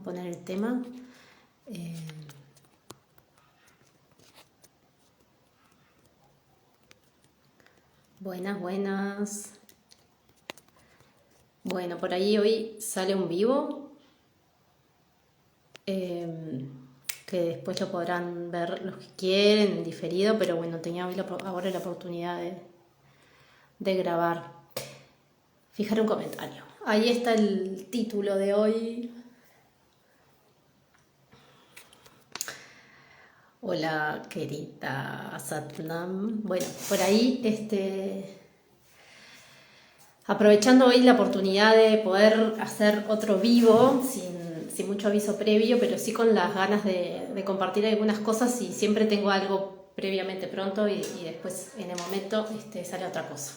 a poner el tema. Buenas, buenas. Bueno, por ahí hoy sale un vivo que después lo podrán ver los que quieren en diferido, pero bueno, tenía hoy ahora la oportunidad de grabar. Fijar un comentario. Ahí está el título de hoy. Hola, querida Satnam. Bueno, por ahí, aprovechando hoy la oportunidad de poder hacer otro vivo, sin mucho aviso previo, pero sí con las ganas de compartir algunas cosas, y siempre tengo algo previamente pronto y después en el momento sale otra cosa,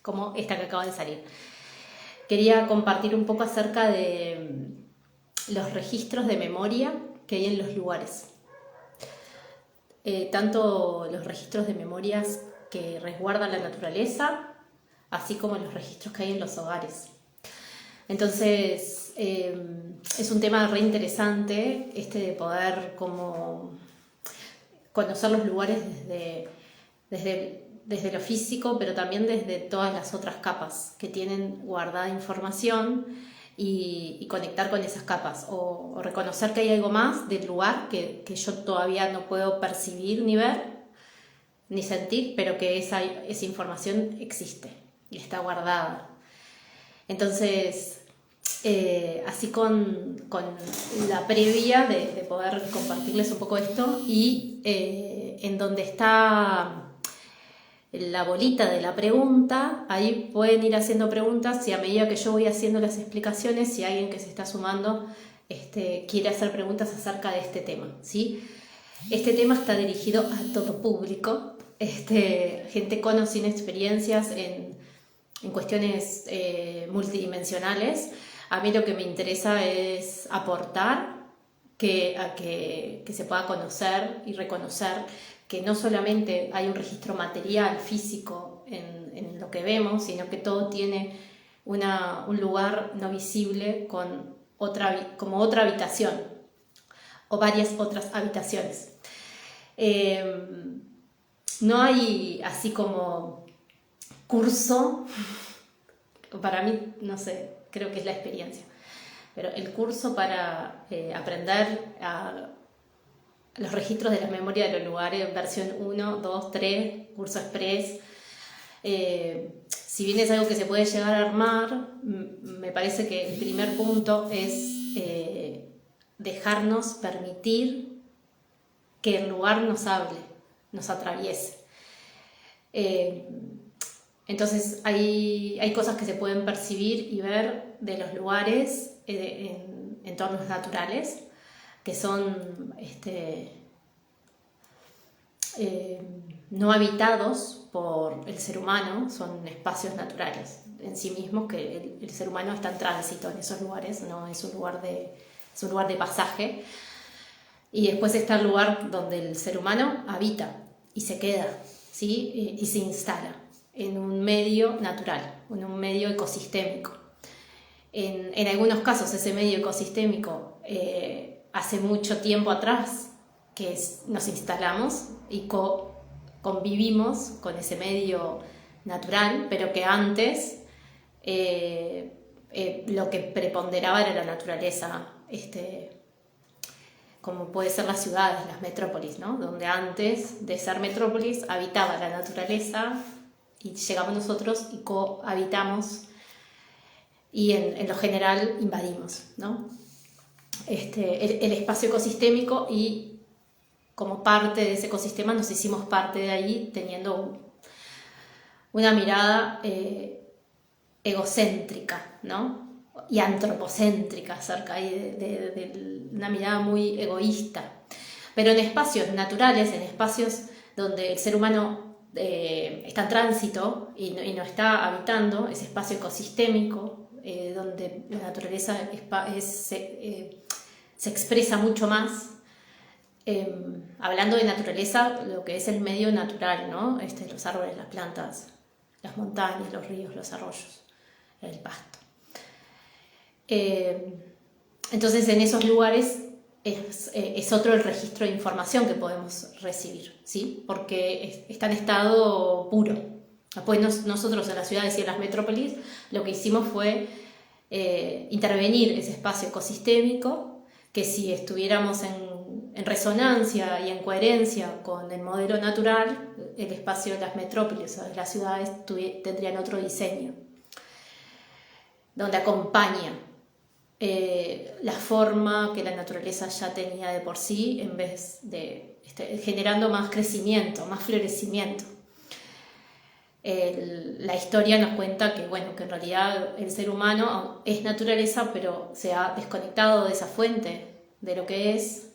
como esta que acaba de salir. Quería compartir un poco acerca de los registros de memoria que hay en los lugares. Tanto los registros de memorias que resguarda la naturaleza, así como los registros que hay en los hogares. Entonces, es un tema re interesante de poder como conocer los lugares desde lo físico, pero también desde todas las otras capas que tienen guardada información, y conectar con esas capas o reconocer que hay algo más del lugar que yo todavía no puedo percibir ni ver ni sentir, pero que esa información existe y está guardada. Entonces, así con la previa de poder compartirles un poco esto, y en donde está la bolita de la pregunta, ahí pueden ir haciendo preguntas, y a medida que yo voy haciendo las explicaciones, si alguien que se está sumando quiere hacer preguntas acerca de este tema, ¿sí? Este tema está dirigido a todo público, gente con o sin experiencias en cuestiones multidimensionales. A mí lo que me interesa es aportar que se pueda conocer y reconocer que no solamente hay un registro material, físico en lo que vemos, sino que todo tiene un lugar no visible como otra habitación o varias otras habitaciones. No hay así como curso, para mí, no sé, creo que es la experiencia, pero el curso para aprender los registros de la memoria de los lugares, versión 1, 2, 3, curso express, si bien es algo que se puede llegar a armar, me parece que el primer punto es dejarnos permitir que el lugar nos hable, nos atraviese. Entonces hay cosas que se pueden percibir y ver de los lugares en entornos naturales, que son no habitados por el ser humano, son espacios naturales en sí mismos, que el ser humano está en tránsito en esos lugares, no es un lugar de pasaje. Y después está el lugar donde el ser humano habita y se queda, ¿sí? Y se instala en un medio natural, en un medio ecosistémico. En algunos casos ese medio ecosistémico hace mucho tiempo atrás que nos instalamos y convivimos con ese medio natural, pero que antes lo que preponderaba era la naturaleza, como puede ser las ciudades, las metrópolis, ¿no? Donde antes de ser metrópolis habitaba la naturaleza y llegamos nosotros y cohabitamos, y en lo general invadimos, ¿no? El espacio ecosistémico, y como parte de ese ecosistema nos hicimos parte de ahí, teniendo una mirada egocéntrica, ¿no? Y antropocéntrica acerca de una mirada muy egoísta, pero en espacios naturales, en espacios donde el ser humano está en tránsito y no está habitando, ese espacio ecosistémico, donde la naturaleza se expresa mucho más. Hablando de naturaleza, lo que es el medio natural, ¿no? Los árboles, las plantas, las montañas, los ríos, los arroyos, el pasto. Entonces en esos lugares es otro el registro de información que podemos recibir, ¿sí? Porque está en estado puro. Después nosotros en las ciudades y en las metrópolis lo que hicimos fue intervenir ese espacio ecosistémico, que si estuviéramos en resonancia y en coherencia con el modelo natural, el espacio de las metrópolis o de las ciudades tendrían otro diseño, donde acompaña la forma que la naturaleza ya tenía de por sí, en vez de generando más crecimiento, más florecimiento. La historia nos cuenta que, bueno, que en realidad el ser humano es naturaleza, pero se ha desconectado de esa fuente de lo que es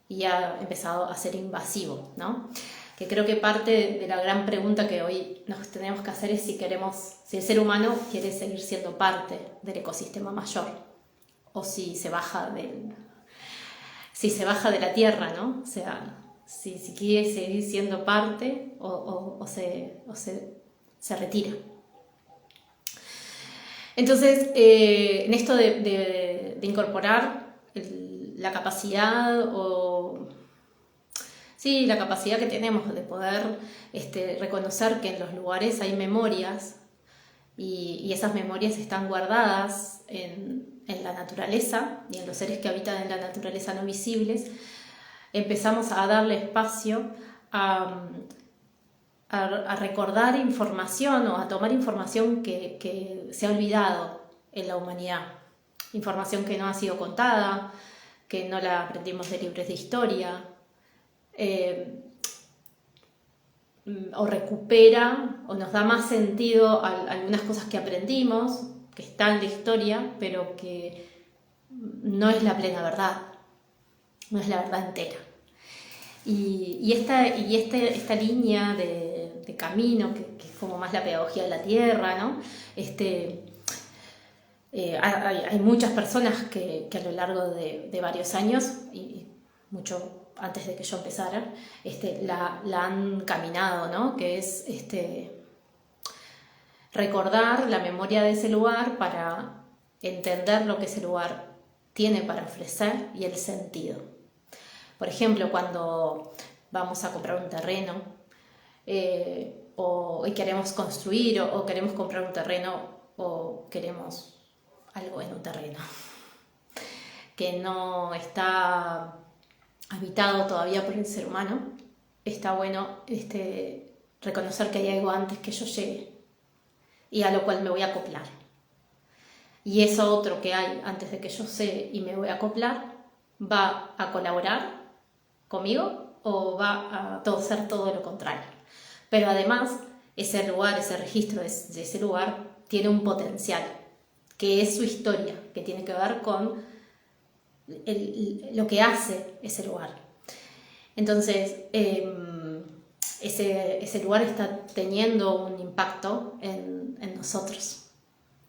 y ha empezado a ser invasivo, ¿no? Que creo que parte de la gran pregunta que hoy nos tenemos que hacer es si el ser humano quiere seguir siendo parte del ecosistema mayor o si se baja de la tierra, ¿no? O sea, si quiere seguir siendo parte o se retira. Entonces, en esto de incorporar la capacidad la capacidad que tenemos de poder reconocer que en los lugares hay memorias y esas memorias están guardadas en la naturaleza y en los seres que habitan en la naturaleza no visibles, empezamos a darle espacio a recordar información o a tomar información que se ha olvidado en la humanidad, información que no ha sido contada, que no la aprendimos de libros de historia, o recupera o nos da más sentido a algunas cosas que aprendimos, que están en la historia, pero que no es la plena verdad, no es la verdad entera. Y esta línea de camino, que es como más la pedagogía de la tierra, ¿no? Hay muchas personas que a lo largo de varios años, y mucho antes de que yo empezara, la han caminado, ¿no? Que es recordar la memoria de ese lugar para entender lo que ese lugar tiene para ofrecer y el sentido. Por ejemplo, cuando vamos a comprar un terreno y queremos construir o queremos comprar un terreno o queremos algo en un terreno que no está habitado todavía por el ser humano, está bueno reconocer que hay algo antes que yo llegue y a lo cual me voy a acoplar. Y eso otro que hay antes de que yo sé y me voy a acoplar, va a colaborar conmigo o va a ser todo lo contrario. Pero además, ese lugar, ese registro de ese lugar tiene un potencial, que es su historia, que tiene que ver con lo que hace ese lugar. Entonces, ese lugar está teniendo un impacto en nosotros,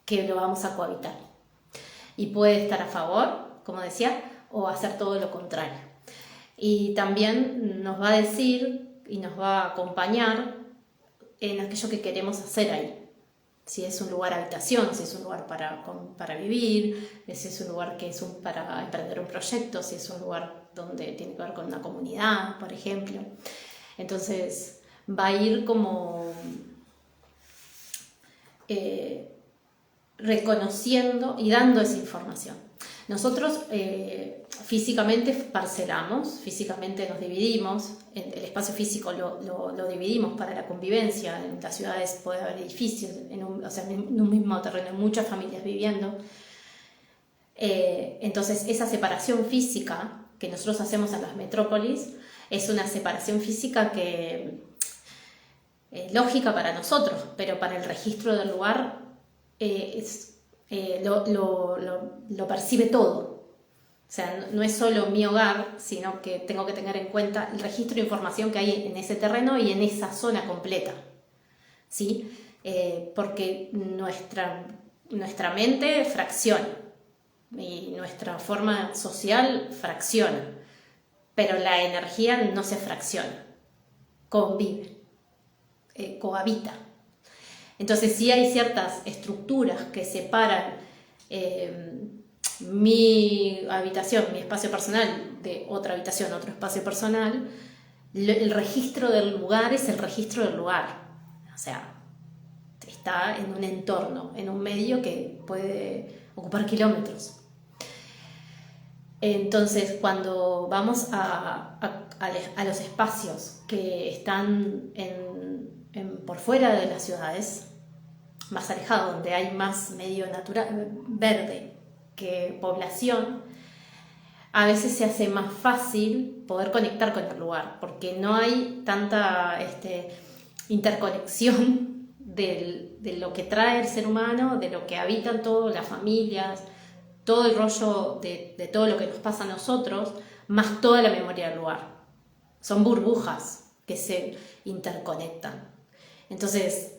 que lo vamos a cohabitar. Y puede estar a favor, como decía, o hacer todo lo contrario. Y también nos va a decir y nos va a acompañar en aquello que queremos hacer ahí. Si es un lugar habitación, si es un lugar para vivir, si es un lugar que es para emprender un proyecto, si es un lugar donde tiene que ver con una comunidad, por ejemplo. Entonces va a ir como reconociendo y dando esa información. Nosotros físicamente parcelamos, físicamente nos dividimos, el espacio físico lo dividimos para la convivencia. En las ciudades puede haber edificios, en un mismo terreno, hay muchas familias viviendo. Entonces esa separación física que nosotros hacemos en las metrópolis es una separación física que es lógica para nosotros, pero para el registro del lugar lo percibe todo. O sea, no es solo mi hogar, sino que tengo que tener en cuenta el registro de información que hay en ese terreno y en esa zona completa, ¿sí? Porque nuestra mente fracciona y nuestra forma social fracciona, pero la energía no se fracciona, convive, cohabita. Entonces sí hay ciertas estructuras que separan mi habitación, mi espacio personal, de otra habitación, otro espacio personal, el registro del lugar es el registro del lugar. O sea, está en un entorno, en un medio que puede ocupar kilómetros. Entonces, cuando vamos a los espacios que están por fuera de las ciudades, más alejados, donde hay más medio natural, verde que población, a veces se hace más fácil poder conectar con el lugar, porque no hay tanta interconexión de lo que trae el ser humano, de lo que habitan todas las familias, todo el rollo de todo lo que nos pasa a nosotros, más toda la memoria del lugar. Son burbujas que se interconectan. Entonces,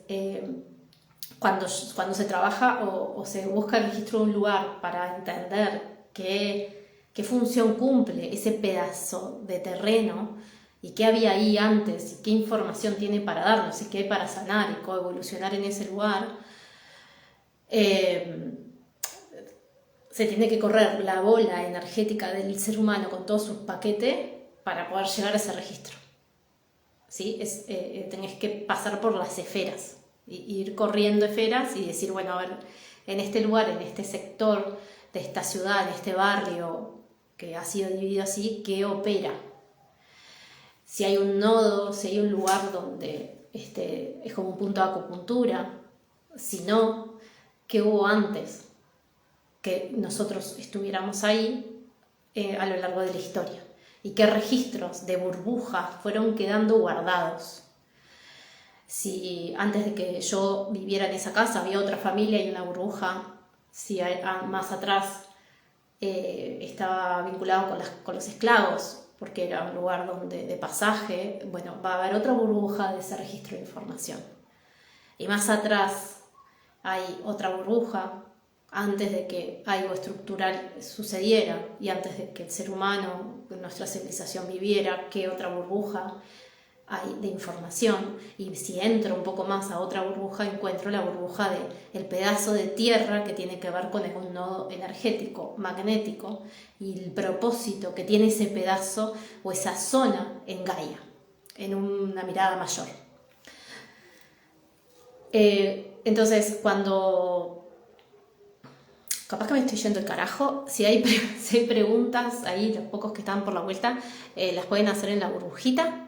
cuando se trabaja o se busca el registro de un lugar para entender qué función cumple ese pedazo de terreno y qué había ahí antes y qué información tiene para darnos y qué hay para sanar y coevolucionar en ese lugar, se tiene que correr la bola energética del ser humano con todos sus paquetes para poder llegar a ese registro. ¿Sí? Tenés que pasar por las esferas, ir corriendo esferas y decir, bueno, a ver, en este lugar, en este sector de esta ciudad, en este barrio que ha sido dividido así, ¿qué opera? Si hay un nodo, si hay un lugar donde es como un punto de acupuntura, si no, ¿qué hubo antes que nosotros estuviéramos ahí a lo largo de la historia? ¿Y qué registros de burbujas fueron quedando guardados? Si antes de que yo viviera en esa casa había otra familia y una burbuja, si más atrás estaba vinculado con los esclavos, porque era un lugar de pasaje, bueno, va a haber otra burbuja de ese registro de información. Y más atrás hay otra burbuja antes de que algo estructural sucediera y antes de que el ser humano, nuestra civilización viviera, qué otra burbuja hay de información. Y si entro un poco más a otra burbuja, encuentro la burbuja del pedazo de tierra que tiene que ver con un nodo energético, magnético, y el propósito que tiene ese pedazo o esa zona en Gaia, en una mirada mayor. Entonces, cuando... Capaz que me estoy yendo el carajo. Si hay preguntas ahí, los pocos que están por la vuelta, las pueden hacer en la burbujita,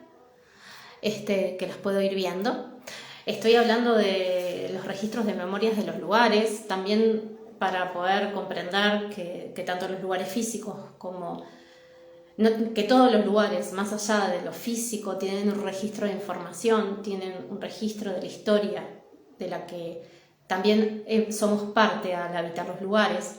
que las puedo ir viendo. Estoy hablando de los registros de memorias de los lugares, también para poder comprender que tanto los lugares físicos como... que todos los lugares, más allá de lo físico, tienen un registro de información, tienen un registro de la historia, de la que también somos parte al habitar los lugares.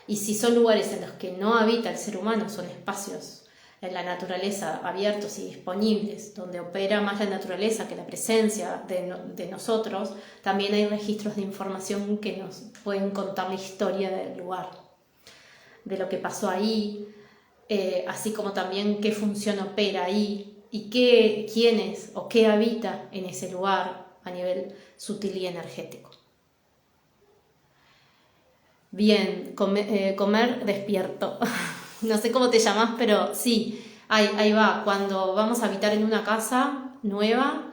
Y si son lugares en los que no habita el ser humano, son espacios en la naturaleza abiertos y disponibles, donde opera más la naturaleza que la presencia de nosotros, también hay registros de información que nos pueden contar la historia del lugar, de lo que pasó ahí, así como también qué función opera ahí y quién es o qué habita en ese lugar a nivel sutil y energético. Bien, comer despierto. No sé cómo te llamas, pero sí, ahí va. Cuando vamos a habitar en una casa nueva,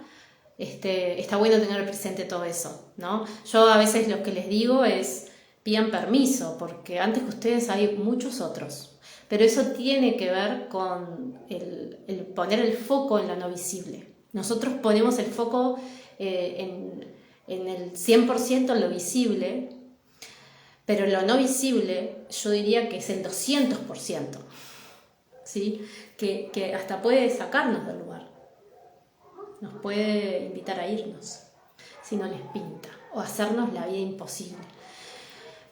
está bueno tener presente todo eso, ¿no? Yo a veces lo que les digo es pidan permiso, porque antes que ustedes hay muchos otros. Pero eso tiene que ver con el poner el foco en lo no visible. Nosotros ponemos el foco en el 100% en lo visible, pero lo no visible yo diría que es el 200%, ¿sí? Que hasta puede sacarnos del lugar, nos puede invitar a irnos si no les pinta, o hacernos la vida imposible.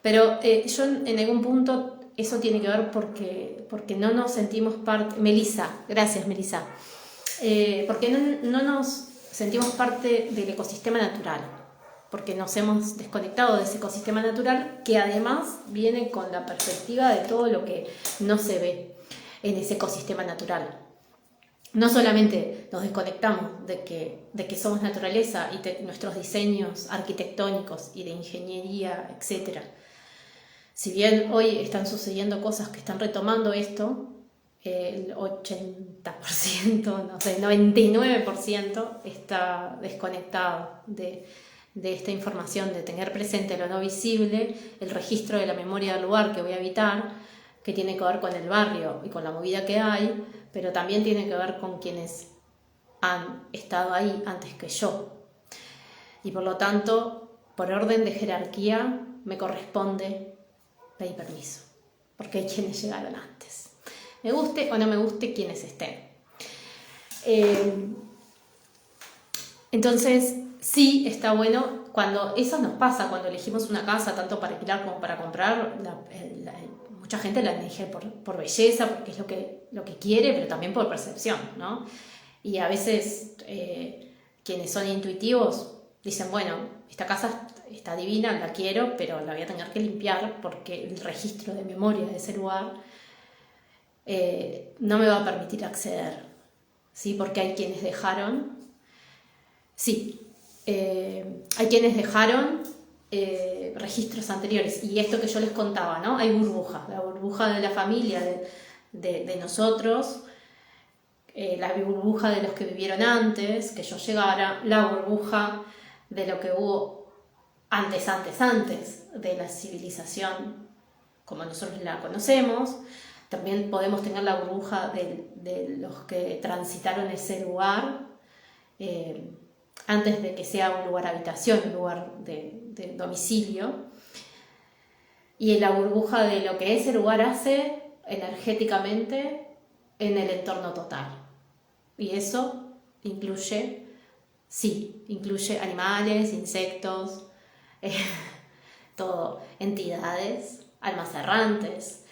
Pero yo en algún punto eso tiene que ver porque no nos sentimos parte... Melissa, gracias Melissa. Porque no nos sentimos parte del ecosistema natural, porque nos hemos desconectado de ese ecosistema natural que además viene con la perspectiva de todo lo que no se ve en ese ecosistema natural. No solamente nos desconectamos de que somos naturaleza y nuestros diseños arquitectónicos y de ingeniería, etc., Si bien hoy están sucediendo cosas que están retomando esto, el 80%, no sé, el 99% está desconectado de esta información, de tener presente lo no visible, el registro de la memoria del lugar que voy a habitar, que tiene que ver con el barrio y con la movida que hay, pero también tiene que ver con quienes han estado ahí antes que yo. Y por lo tanto, por orden de jerarquía, me corresponde pedir permiso, porque hay quienes llegaron antes. Me guste o no me guste quienes estén. Entonces, sí está bueno cuando eso nos pasa, cuando elegimos una casa, tanto para alquilar como para comprar. Mucha gente la elige por belleza, porque es lo que quiere, pero también por percepción, ¿no? Y a veces quienes son intuitivos dicen, bueno, esta casa está divina, la quiero, pero la voy a tener que limpiar porque el registro de memoria de ese lugar no me va a permitir acceder, ¿sí? Porque hay quienes dejaron, hay quienes dejaron registros anteriores, y esto que yo les contaba, ¿no? Hay burbujas, la burbuja de la familia, de nosotros, la burbuja de los que vivieron antes, que yo llegara, la burbuja de lo que hubo antes de la civilización como nosotros la conocemos. También podemos tener la burbuja de los que transitaron ese lugar antes de que sea un lugar habitación, un lugar de domicilio. Y en la burbuja de lo que ese lugar hace energéticamente en el entorno total. Y eso incluye animales, insectos, todo, entidades, almas errantes,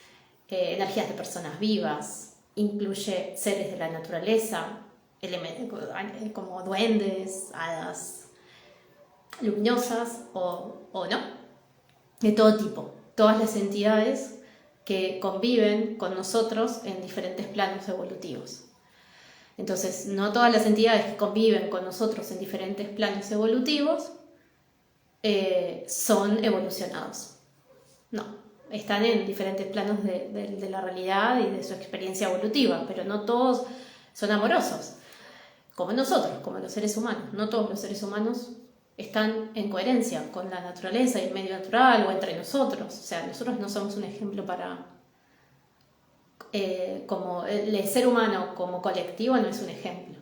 energías de personas vivas, incluye seres de la naturaleza, como duendes, hadas luminosas o no, de todo tipo, todas las entidades que conviven con nosotros en diferentes planos evolutivos. Entonces, no todas las entidades que conviven con nosotros en diferentes planos evolutivos son evolucionados. No, están en diferentes planos de la realidad y de su experiencia evolutiva, pero no todos son amorosos, como nosotros, como los seres humanos. No todos los seres humanos están en coherencia con la naturaleza y el medio natural o entre nosotros. O sea, nosotros no somos un ejemplo para... como el ser humano como colectivo no es un ejemplo.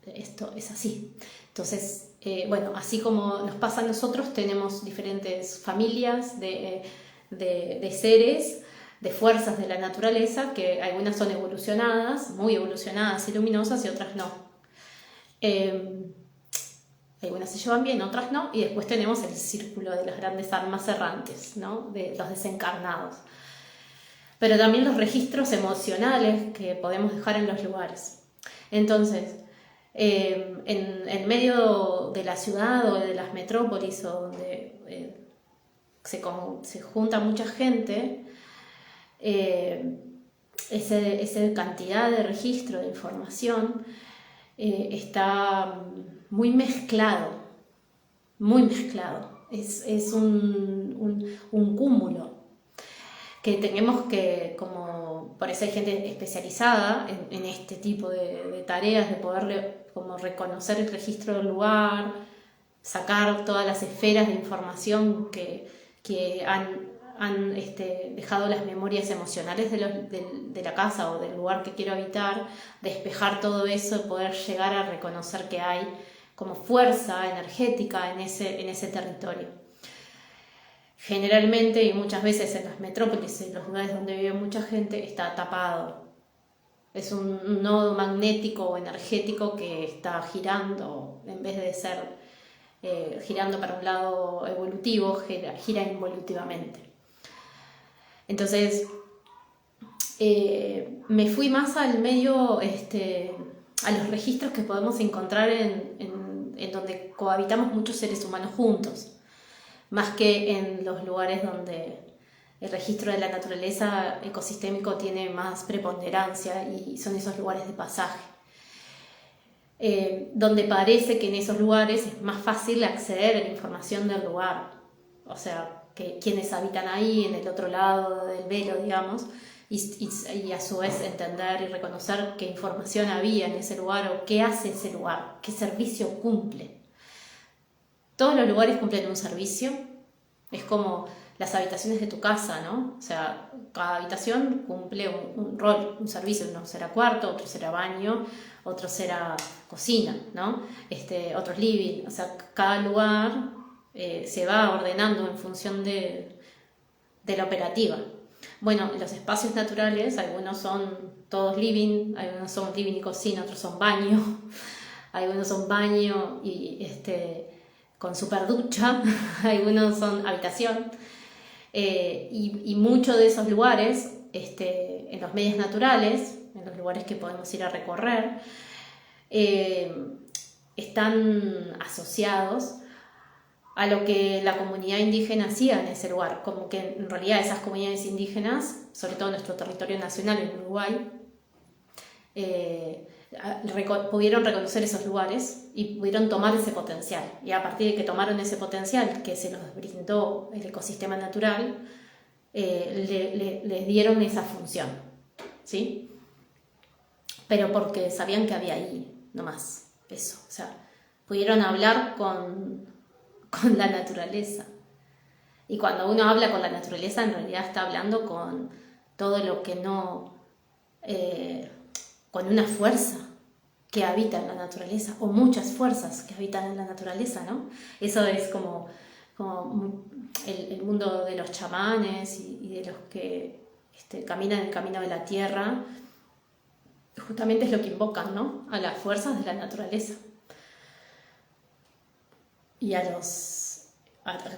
Esto es así. Entonces, así como nos pasa a nosotros, tenemos diferentes familias de seres, de fuerzas de la naturaleza, que algunas son evolucionadas, muy evolucionadas y luminosas, y otras no. Algunas se llevan bien, otras no, y después tenemos el círculo de las grandes almas errantes, ¿no? De los desencarnados. Pero también los registros emocionales que podemos dejar en los lugares. Entonces, en medio de la ciudad o de las metrópolis, o donde se junta mucha gente, esa cantidad de registro de información está muy mezclado, es un cúmulo que tenemos que, como por eso hay gente especializada en este tipo de tareas, de poder como reconocer el registro del lugar, sacar todas las esferas de información que han dejado las memorias emocionales de la casa o del lugar que quiero habitar, despejar todo eso, poder llegar a reconocer que hay como fuerza energética en ese territorio. Generalmente y muchas veces en las metrópolis, en los lugares donde vive mucha gente, está tapado. Es un nodo magnético o energético que está girando, en vez de ser girando para un lado evolutivo, gira involutivamente. Entonces, me fui más al medio, a los registros que podemos encontrar en donde cohabitamos muchos seres humanos juntos, más que en los lugares donde el registro de la naturaleza ecosistémico tiene más preponderancia y son esos lugares de pasaje. Donde parece que en esos lugares es más fácil acceder a la información del lugar. O sea, quiénes habitan ahí, en el otro lado del velo, digamos, y a su vez entender y reconocer qué información había en ese lugar o qué hace ese lugar, qué servicio cumple. Todos los lugares cumplen un servicio, es como las habitaciones de tu casa, ¿no? O sea, cada habitación cumple un rol, un servicio. Uno será cuarto, otro será baño, otro será cocina, ¿no? Otro es living. O sea, cada lugar se va ordenando en función de la operativa. Bueno, los espacios naturales, algunos son todos living, algunos son living y cocina, otros son baño, algunos son baño y con super ducha, algunos son habitación. Y muchos de esos lugares, en los medios naturales, en los lugares que podemos ir a recorrer, están asociados a lo que la comunidad indígena hacía en ese lugar, como que en realidad esas comunidades indígenas, sobre todo en nuestro territorio nacional en Uruguay, pudieron reconocer esos lugares y pudieron tomar ese potencial. Y a partir de que tomaron ese potencial que se los brindó el ecosistema natural, les dieron esa función, ¿sí? Pero porque sabían que había ahí nomás eso. O sea, pudieron hablar con la naturaleza. Y cuando uno habla con la naturaleza, en realidad está hablando con todo lo que no... con una fuerza que habita en la naturaleza, o muchas fuerzas que habitan en la naturaleza, ¿no? Eso es como el mundo de los chamanes y de los que caminan el camino de la tierra, justamente es lo que invocan, ¿no? A las fuerzas de la naturaleza. Y a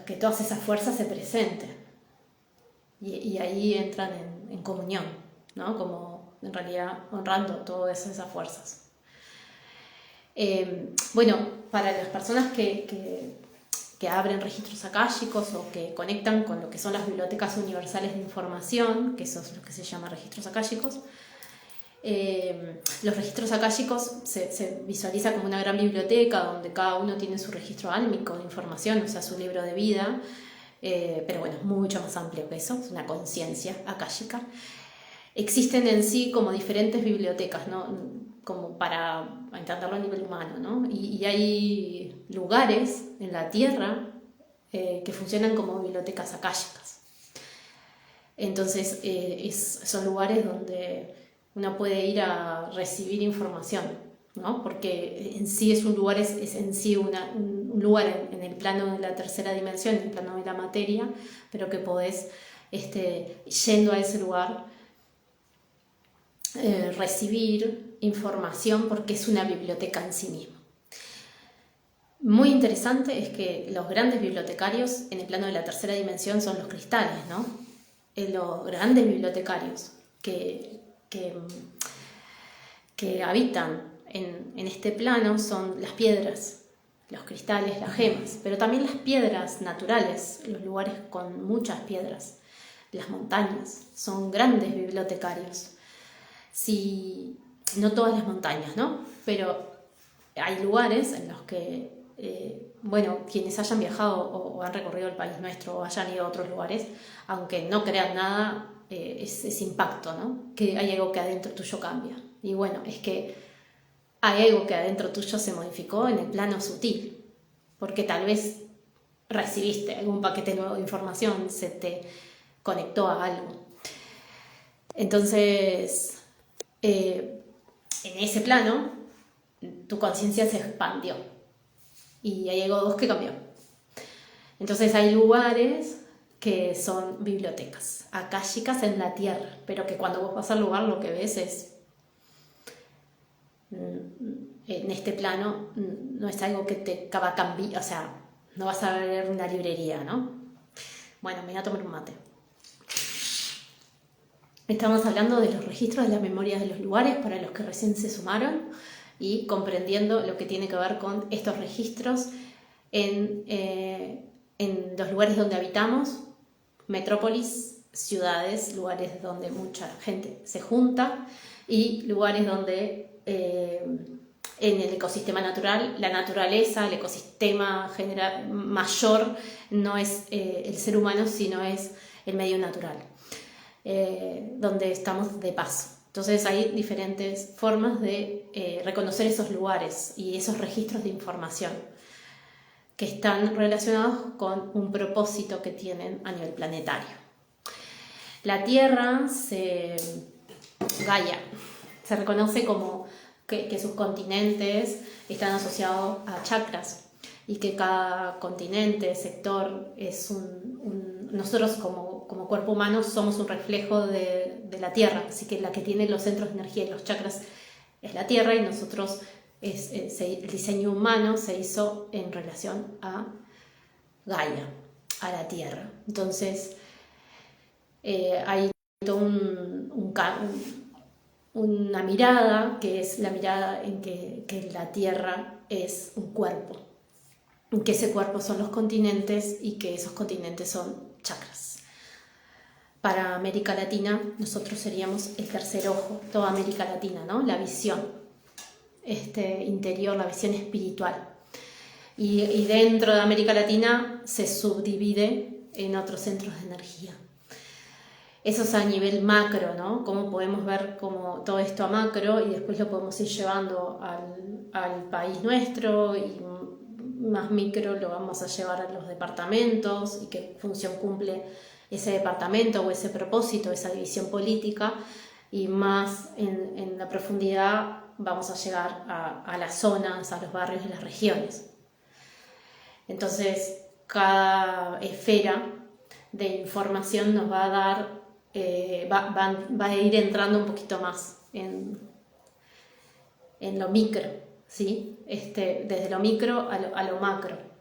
que todas esas fuerzas se presenten. Y ahí entran en comunión, ¿no? Como en realidad honrando todas esas fuerzas. Bueno, para las personas que abren registros akáshicos o que conectan con lo que son las bibliotecas universales de información, que eso es lo que se llama registros akáshicos, los registros akáshicos se visualiza como una gran biblioteca donde cada uno tiene su registro álmico de información, o sea, su libro de vida, pero bueno, es mucho más amplio que eso, es una conciencia akáshica. Existen en sí como diferentes bibliotecas, ¿no? Como para entenderlo a nivel humano, ¿no? Y hay lugares en la Tierra que funcionan como bibliotecas akáshicas. Entonces, son lugares donde uno puede ir a recibir información, ¿no? Porque en sí es un lugar, es en sí un lugar en el plano de la tercera dimensión, en el plano de la materia, pero que podés, yendo a ese lugar, recibir información porque es una biblioteca en sí misma. Muy interesante es que los grandes bibliotecarios en el plano de la tercera dimensión son los cristales, ¿no? Los grandes bibliotecarios que habitan en este plano son las piedras, los cristales, las gemas, pero también las piedras naturales, los lugares con muchas piedras, las montañas, son grandes bibliotecarios. Si, no todas las montañas, ¿no? Pero hay lugares en los que, bueno, quienes hayan viajado o han recorrido el país nuestro o hayan ido a otros lugares, aunque no crean nada, es impacto, ¿no? Que hay algo que adentro tuyo cambia. Y bueno, es que hay algo que adentro tuyo se modificó en el plano sutil, porque tal vez recibiste algún paquete nuevo de información, se te conectó a algo. Entonces, en ese plano, tu conciencia se expandió y hay algo que cambió. Entonces hay lugares que son bibliotecas akáshicas en la tierra, pero que cuando vos vas al lugar lo que ves es, en este plano, no es algo que te va a cambiar, o sea, no vas a ver una librería, ¿no? Bueno, me voy a tomar un mate. Estamos hablando de los registros de las memorias de los lugares para los que recién se sumaron y comprendiendo lo que tiene que ver con estos registros en los lugares donde habitamos, metrópolis, ciudades, lugares donde mucha gente se junta y lugares donde en el ecosistema natural. La naturaleza, el ecosistema mayor, no es el ser humano, sino es el medio natural, donde estamos de paso. Entonces hay diferentes formas de reconocer esos lugares y esos registros de información que están relacionados con un propósito que tienen a nivel planetario. La Tierra, Gaia, se reconoce como que sus continentes están asociados a chakras y que cada continente, sector, es nosotros como cuerpo humano somos un reflejo de la Tierra, así que la que tiene los centros de energía y los chakras es la Tierra, y nosotros el diseño humano se hizo en relación a Gaia, a la Tierra. Entonces hay todo una mirada que es la mirada en que la Tierra es un cuerpo, que ese cuerpo son los continentes y que esos continentes son chakras. Para América Latina nosotros seríamos el tercer ojo, toda América Latina, ¿no? La visión interior, la visión espiritual. Y dentro de América Latina se subdivide en otros centros de energía. Eso es a nivel macro, ¿no? Cómo podemos ver como todo esto a macro y después lo podemos ir llevando al país nuestro, y más micro lo vamos a llevar a los departamentos y qué función cumple ese departamento o ese propósito, esa división política, y más en la profundidad vamos a llegar a las zonas, a los barrios y las regiones. Entonces cada esfera de información nos va a dar, va a ir entrando un poquito más en lo micro, ¿sí? Desde lo micro a lo macro.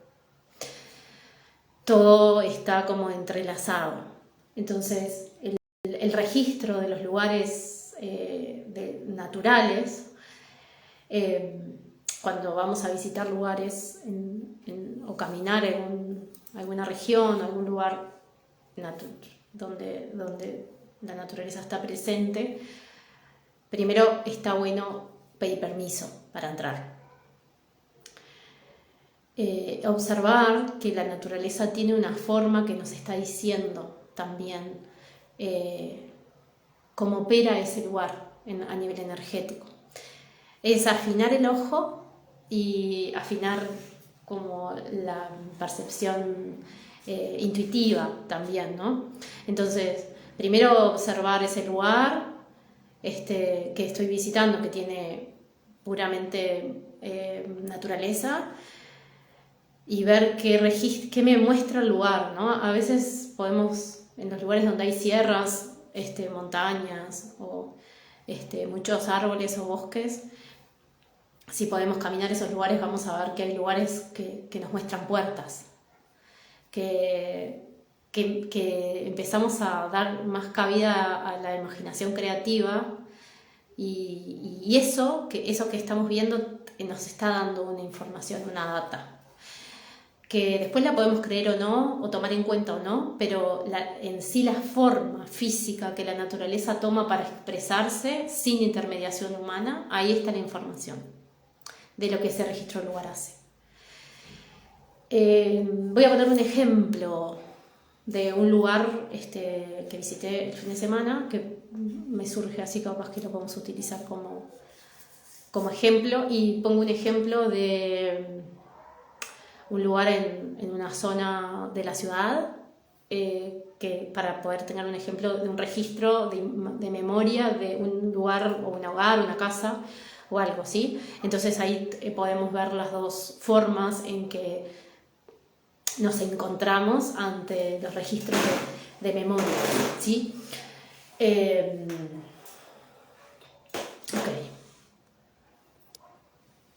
Todo está como entrelazado. Entonces el registro de los lugares naturales, cuando vamos a visitar lugares o caminar en alguna región, algún lugar donde la naturaleza está presente, primero está bueno pedir permiso para entrar. Observar que la naturaleza tiene una forma que nos está diciendo también cómo opera ese lugar a nivel energético. Es afinar el ojo y afinar como la percepción intuitiva también, ¿no? Entonces, primero observar ese lugar que estoy visitando, que tiene puramente naturaleza, y ver qué me muestra el lugar, ¿no? A veces podemos, en los lugares donde hay sierras, montañas o muchos árboles o bosques, si podemos caminar esos lugares, vamos a ver que hay lugares que nos muestran puertas, que empezamos a dar más cabida a la imaginación creativa, y eso que estamos viendo nos está dando una información, una data, que después la podemos creer o no, o tomar en cuenta o no, pero en sí la forma física que la naturaleza toma para expresarse sin intermediación humana, ahí está la información de lo que ese registro del lugar hace. Voy a poner un ejemplo de un lugar que visité el fin de semana, que me surge así, capaz que lo podemos utilizar como ejemplo, y pongo un ejemplo de un lugar en una zona de la ciudad, que para poder tener un ejemplo de un registro de memoria de un lugar o un hogar, una casa o algo, ¿sí? Entonces ahí podemos ver las dos formas en que nos encontramos ante los registros de memoria, ¿sí? Ok.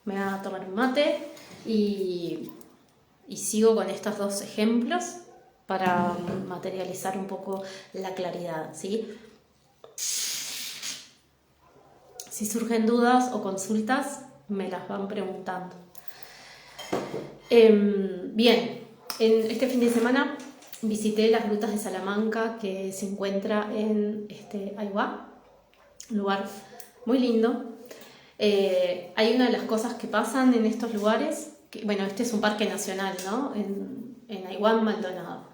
Me voy a tomar un mate y sigo con estos dos ejemplos para materializar un poco la claridad, ¿sí? Si surgen dudas o consultas, me las van preguntando. Bien, en este fin de semana visité las grutas de Salamanca, que se encuentra en Aiguá, un lugar muy lindo, Hay una de las cosas que pasan en estos lugares, que, bueno, este es un parque nacional, ¿no? En Aiguán, Maldonado.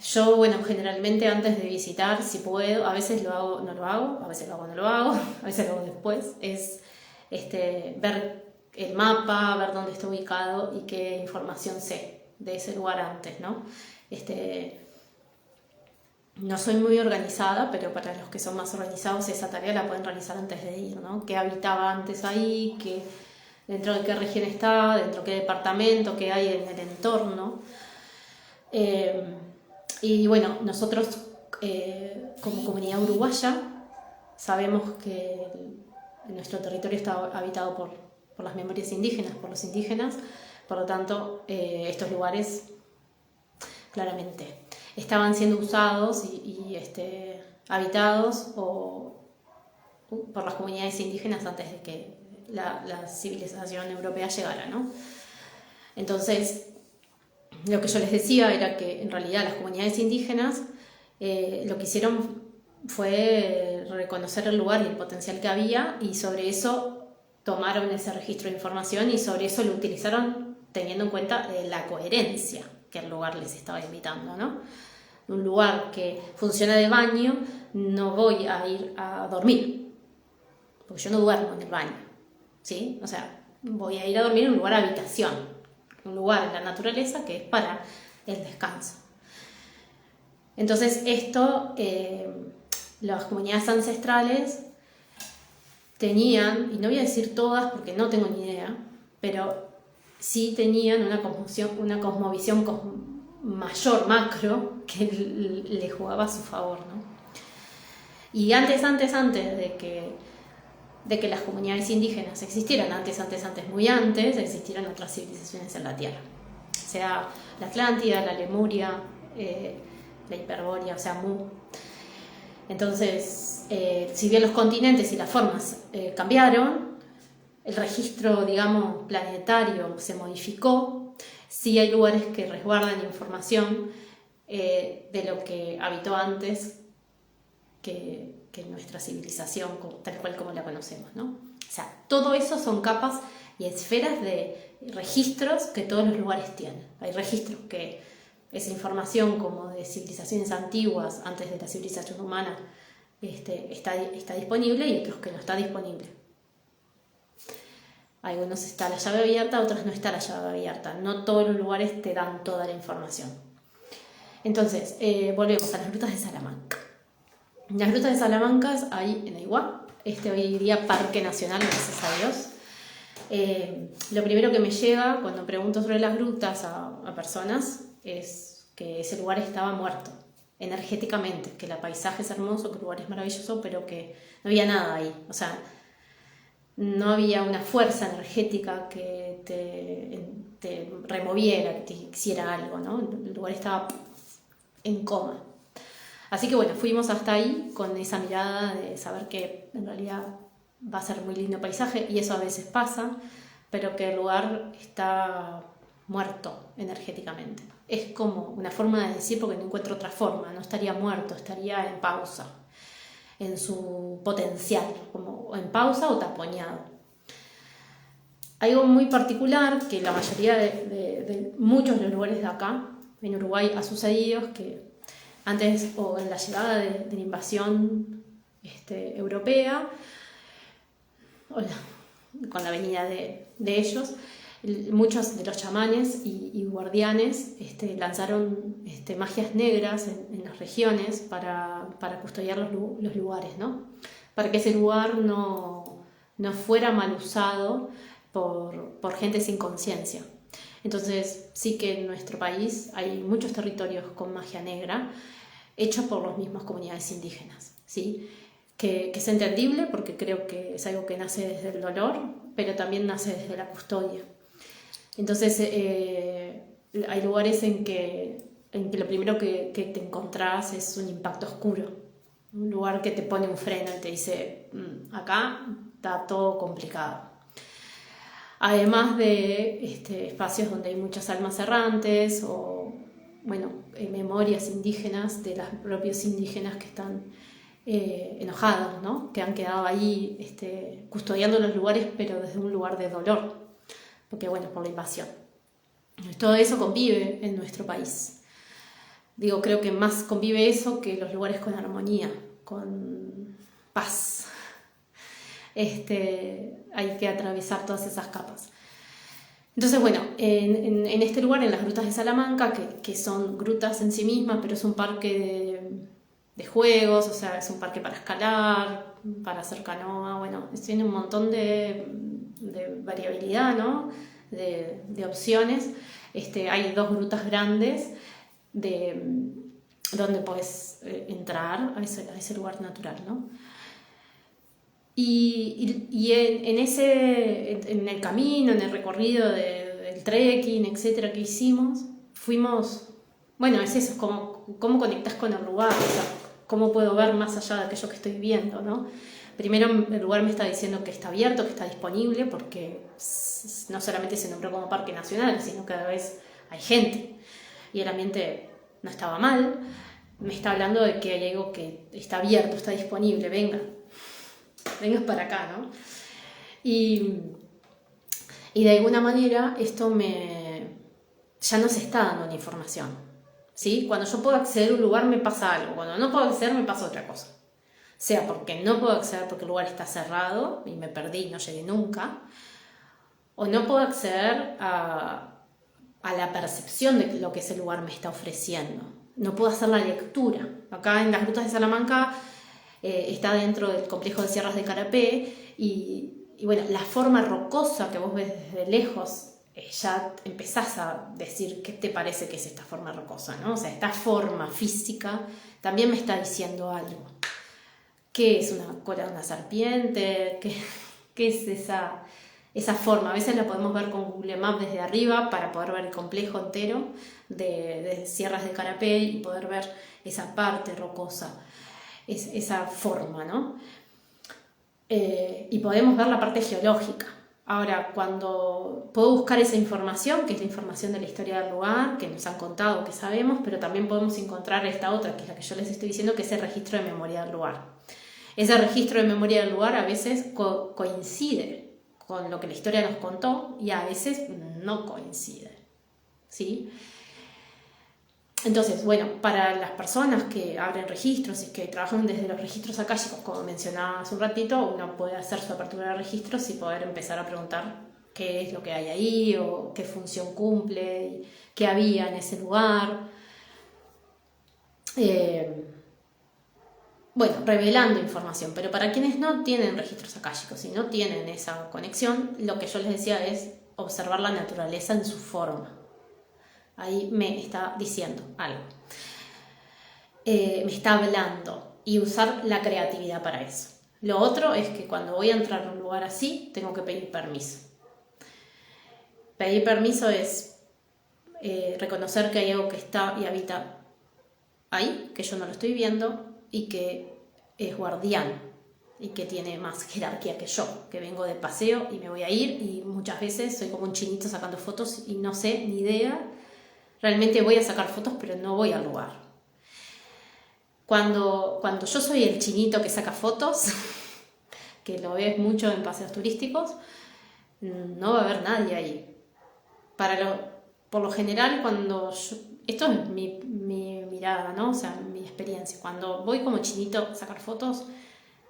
Yo, bueno, generalmente antes de visitar, si puedo, a veces lo hago, no lo hago, a veces lo hago, no lo hago, a veces lo hago después, es ver el mapa, ver dónde está ubicado y qué información sé de ese lugar antes, ¿no? No soy muy organizada, pero para los que son más organizados esa tarea la pueden realizar antes de ir, ¿no? ¿Qué habitaba antes ahí? Dentro de qué región está? ¿Dentro de qué departamento? ¿Qué hay en el entorno? Y bueno, nosotros como comunidad uruguaya sabemos que nuestro territorio está habitado por las memorias indígenas, por los indígenas, por lo tanto estos lugares claramente estaban siendo usados y habitados por las comunidades indígenas antes de que la civilización europea llegara, ¿no? Entonces, lo que yo les decía era que en realidad las comunidades indígenas lo que hicieron fue reconocer el lugar y el potencial que había, y sobre eso tomaron ese registro de información y sobre eso lo utilizaron teniendo en cuenta la coherencia que el lugar les estaba invitando, ¿no? Un lugar que funciona de baño, no voy a ir a dormir, porque yo no duermo en el baño, ¿sí? O sea, voy a ir a dormir en un lugar de habitación, un lugar en la naturaleza que es para el descanso. Entonces esto, las comunidades ancestrales tenían, y no voy a decir todas porque no tengo ni idea, pero sí tenían una cosmovisión mayor, macro, que le jugaba a su favor, ¿no? Y antes de que las comunidades indígenas existieran, muy antes, existieran otras civilizaciones en la Tierra. O sea, la Atlántida, la Lemuria, la Hiperbórea, o sea, Mu. Entonces, si bien los continentes y las formas cambiaron, el registro, digamos, planetario se modificó, sí hay lugares que resguardan información de lo que habitó antes que nuestra civilización tal cual como la conocemos, ¿no? O sea, todo eso son capas y esferas de registros que todos los lugares tienen. Hay registros que esa información como de civilizaciones antiguas, antes de la civilización humana, está disponible, y otros que no está disponible. Algunos está la llave abierta, otros no está la llave abierta. No todos los lugares te dan toda la información. Entonces, volvemos a las grutas de Salamanca. Las grutas de Salamanca hay en Aiguá, hoy día Parque Nacional, gracias a Dios. Lo primero que me llega cuando pregunto sobre las grutas a personas es que ese lugar estaba muerto energéticamente, que el paisaje es hermoso, que el lugar es maravilloso, pero que no había nada ahí. O sea, no había una fuerza energética que te removiera, que te hiciera algo, ¿no? El lugar estaba en coma. Así que bueno, fuimos hasta ahí con esa mirada de saber que en realidad va a ser muy lindo paisaje, y eso a veces pasa, pero que el lugar está muerto energéticamente. Es como una forma de decir, porque no encuentro otra forma, no estaría muerto, estaría en pausa, en su potencial, como en pausa o taponeado. Algo muy particular que la mayoría de muchos de los lugares de acá, en Uruguay, ha sucedido es que antes, o en la llegada de la invasión europea, con la venida de ellos, muchos de los chamanes y guardianes lanzaron magias negras en las regiones para custodiar los lugares, ¿no? Para que ese lugar no fuera mal usado por gente sin conciencia. Entonces sí que en nuestro país hay muchos territorios con magia negra hechos por las mismas comunidades indígenas, ¿sí? Que es entendible porque creo que es algo que nace desde el dolor, pero también nace desde la custodia. Entonces hay lugares en que lo primero que te encontrás es un impacto oscuro, un lugar que te pone un freno y te dice, acá está todo complicado. Además de espacios donde hay muchas almas errantes o memorias indígenas de los propios indígenas que están enojados, ¿no? Que han quedado ahí custodiando los lugares, pero desde un lugar de dolor, porque bueno, por la invasión. Todo eso convive en nuestro país. Digo, creo que más convive eso que los lugares con armonía, con paz. Hay que atravesar todas esas capas. Entonces, bueno, en este lugar, en las grutas de Salamanca, que son grutas en sí mismas, pero es un parque de juegos, o sea, es un parque para escalar, para hacer canoa, bueno, tiene un montón de variabilidad, ¿no? De opciones. Hay 2 grutas grandes donde puedes entrar a ese lugar natural, ¿no? Y en el camino, en el recorrido del trekking, etcétera, que hicimos, fuimos, bueno, es eso, cómo conectás con el lugar, o sea, cómo puedo ver más allá de aquello que estoy viendo, ¿no? Primero el lugar me está diciendo que está abierto, que está disponible, porque no solamente se nombró como parque nacional, sino que cada vez hay gente y el ambiente no estaba mal. Me está hablando de que hay algo que está abierto, está disponible, vengas para acá, ¿no? Y de alguna manera esto ya no se está dando una información, ¿sí? Cuando yo puedo acceder a un lugar me pasa algo, cuando no puedo acceder me pasa otra cosa. Sea porque no puedo acceder porque el lugar está cerrado y me perdí y no llegué nunca, o no puedo acceder a la percepción de lo que ese lugar me está ofreciendo. No puedo hacer la lectura. Acá en las grutas de Salamanca está dentro del complejo de Sierras de Carapé y bueno, la forma rocosa que vos ves desde lejos, ya empezás a decir qué te parece que es esta forma rocosa, ¿no? O sea, esta forma física también me está diciendo algo. ¿Qué es una cola de una serpiente? ¿Qué es esa forma? A veces la podemos ver con Google Maps desde arriba para poder ver el complejo entero de Sierras de Carapé y poder ver esa parte rocosa, esa forma, ¿no? Y podemos ver la parte geológica. Ahora, cuando puedo buscar esa información, que es la información de la historia del lugar, que nos han contado, que sabemos, pero también podemos encontrar esta otra, que es la que yo les estoy diciendo, que es el registro de memoria del lugar. Ese registro de memoria del lugar a veces coincide con lo que la historia nos contó y a veces no coincide, ¿sí? Entonces, bueno, para las personas que abren registros y que trabajan desde los registros akáshicos, como mencionaba hace un ratito, uno puede hacer su apertura de registros y poder empezar a preguntar qué es lo que hay ahí o qué función cumple, qué había en ese lugar. Bueno, revelando información, pero para quienes no tienen registros akáshicos y no tienen esa conexión, lo que yo les decía es observar la naturaleza en su forma. Ahí me está diciendo algo, me está hablando, y usar la creatividad para eso. Lo otro es que cuando voy a entrar a un lugar así, tengo que pedir permiso. Pedir permiso es reconocer que hay algo que está y habita ahí, que yo no lo estoy viendo y que es guardián y que tiene más jerarquía que yo, que vengo de paseo y me voy a ir y muchas veces soy como un chinito sacando fotos y no sé ni idea. Realmente voy a sacar fotos, pero no voy al lugar. Cuando yo soy el chinito que saca fotos, que lo ves mucho en paseos turísticos, no va a haber nadie ahí. Por lo general, esto es mi mirada, ¿no? O sea, mi experiencia. Cuando voy como chinito a sacar fotos,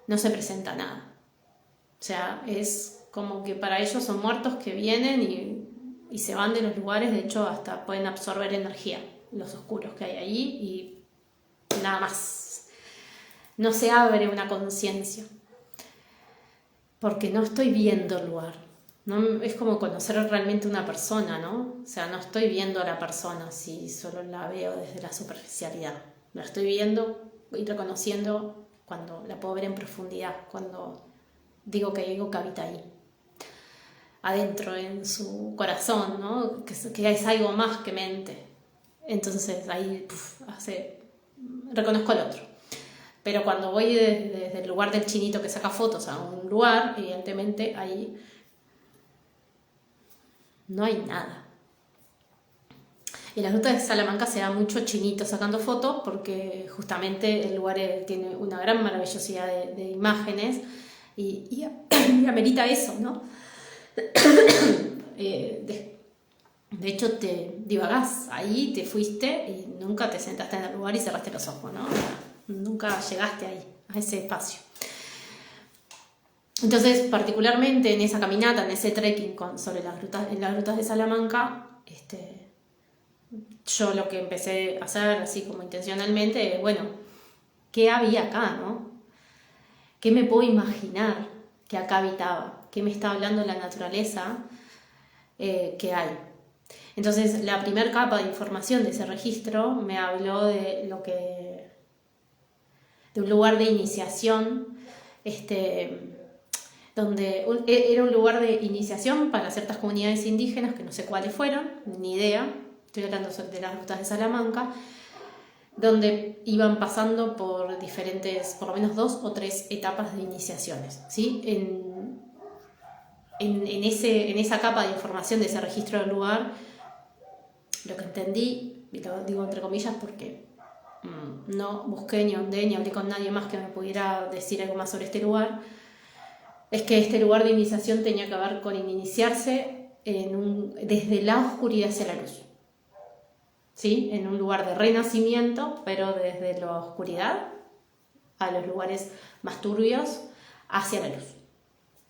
no se presenta nada. O sea, es como que para ellos son muertos que vienen y se van de los lugares. De hecho, hasta pueden absorber energía, los oscuros que hay ahí, y nada más. No se abre una conciencia, porque no estoy viendo el lugar. No, es como conocer realmente una persona, ¿no? O sea, no estoy viendo a la persona si solo la veo desde la superficialidad. La estoy viendo y reconociendo cuando la puedo ver en profundidad, cuando digo que hay algo que habita ahí, adentro, en su corazón, ¿no? Que es algo más que mente. Entonces ahí reconozco al otro. Pero cuando voy desde el lugar del chinito que saca fotos a un lugar, evidentemente ahí no hay nada. En las rutas de Salamanca se da mucho chinito sacando fotos porque justamente el lugar tiene una gran maravillosidad de imágenes y amerita eso, ¿no? De hecho, te divagás ahí, te fuiste y nunca te sentaste en el lugar y cerraste los ojos, ¿no? Nunca llegaste ahí, a ese espacio. Entonces, particularmente en esa caminata, en ese trekking sobre en las rutas de Salamanca, yo lo que empecé a hacer, así como intencionalmente, bueno, ¿qué había acá, no? ¿Qué me puedo imaginar que acá habitaba? ¿Qué me está hablando la naturaleza que hay? Entonces, la primera capa de información de ese registro me habló de un lugar de iniciación, donde era un lugar de iniciación para ciertas comunidades indígenas, que no sé cuáles fueron, ni idea, estoy hablando de las rutas de Salamanca, donde iban pasando por diferentes, por lo menos 2 o 3 etapas de iniciaciones, ¿sí? En esa capa de información de ese registro del lugar, lo que entendí, y lo digo entre comillas porque no busqué ni ahondé ni hablé con nadie más que me pudiera decir algo más sobre este lugar, es que este lugar de iniciación tenía que ver con iniciarse desde la oscuridad hacia la luz. ¿Sí? En un lugar de renacimiento, pero desde la oscuridad a los lugares más turbios hacia la luz.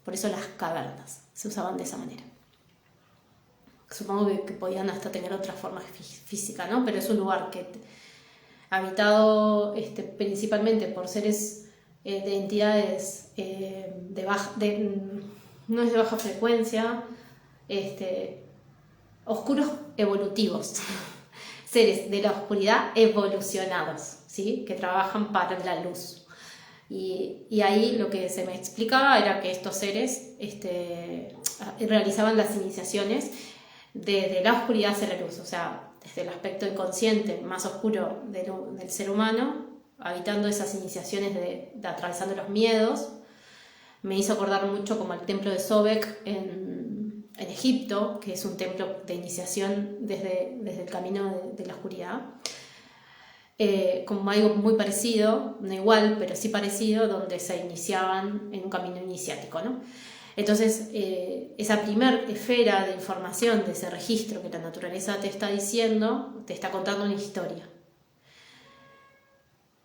Por eso las cavernas se usaban de esa manera. Supongo que podían hasta tener otras formas físicas, ¿no? Pero es un lugar habitado principalmente por seres de entidades no es de baja frecuencia, oscuros evolutivos, seres de la oscuridad evolucionados, ¿sí? Que trabajan para la luz. Y ahí lo que se me explicaba era que estos seres realizaban las iniciaciones desde la oscuridad hacia la luz, o sea, desde el aspecto inconsciente más oscuro del ser humano, habitando esas iniciaciones de atravesando los miedos. Me hizo acordar mucho como el templo de Sobek en Egipto, que es un templo de iniciación desde el camino de la oscuridad. Como algo muy parecido, no igual, pero sí parecido, donde se iniciaban en un camino iniciático, ¿no? Entonces, esa primer esfera de información de ese registro que la naturaleza te está diciendo, te está contando una historia.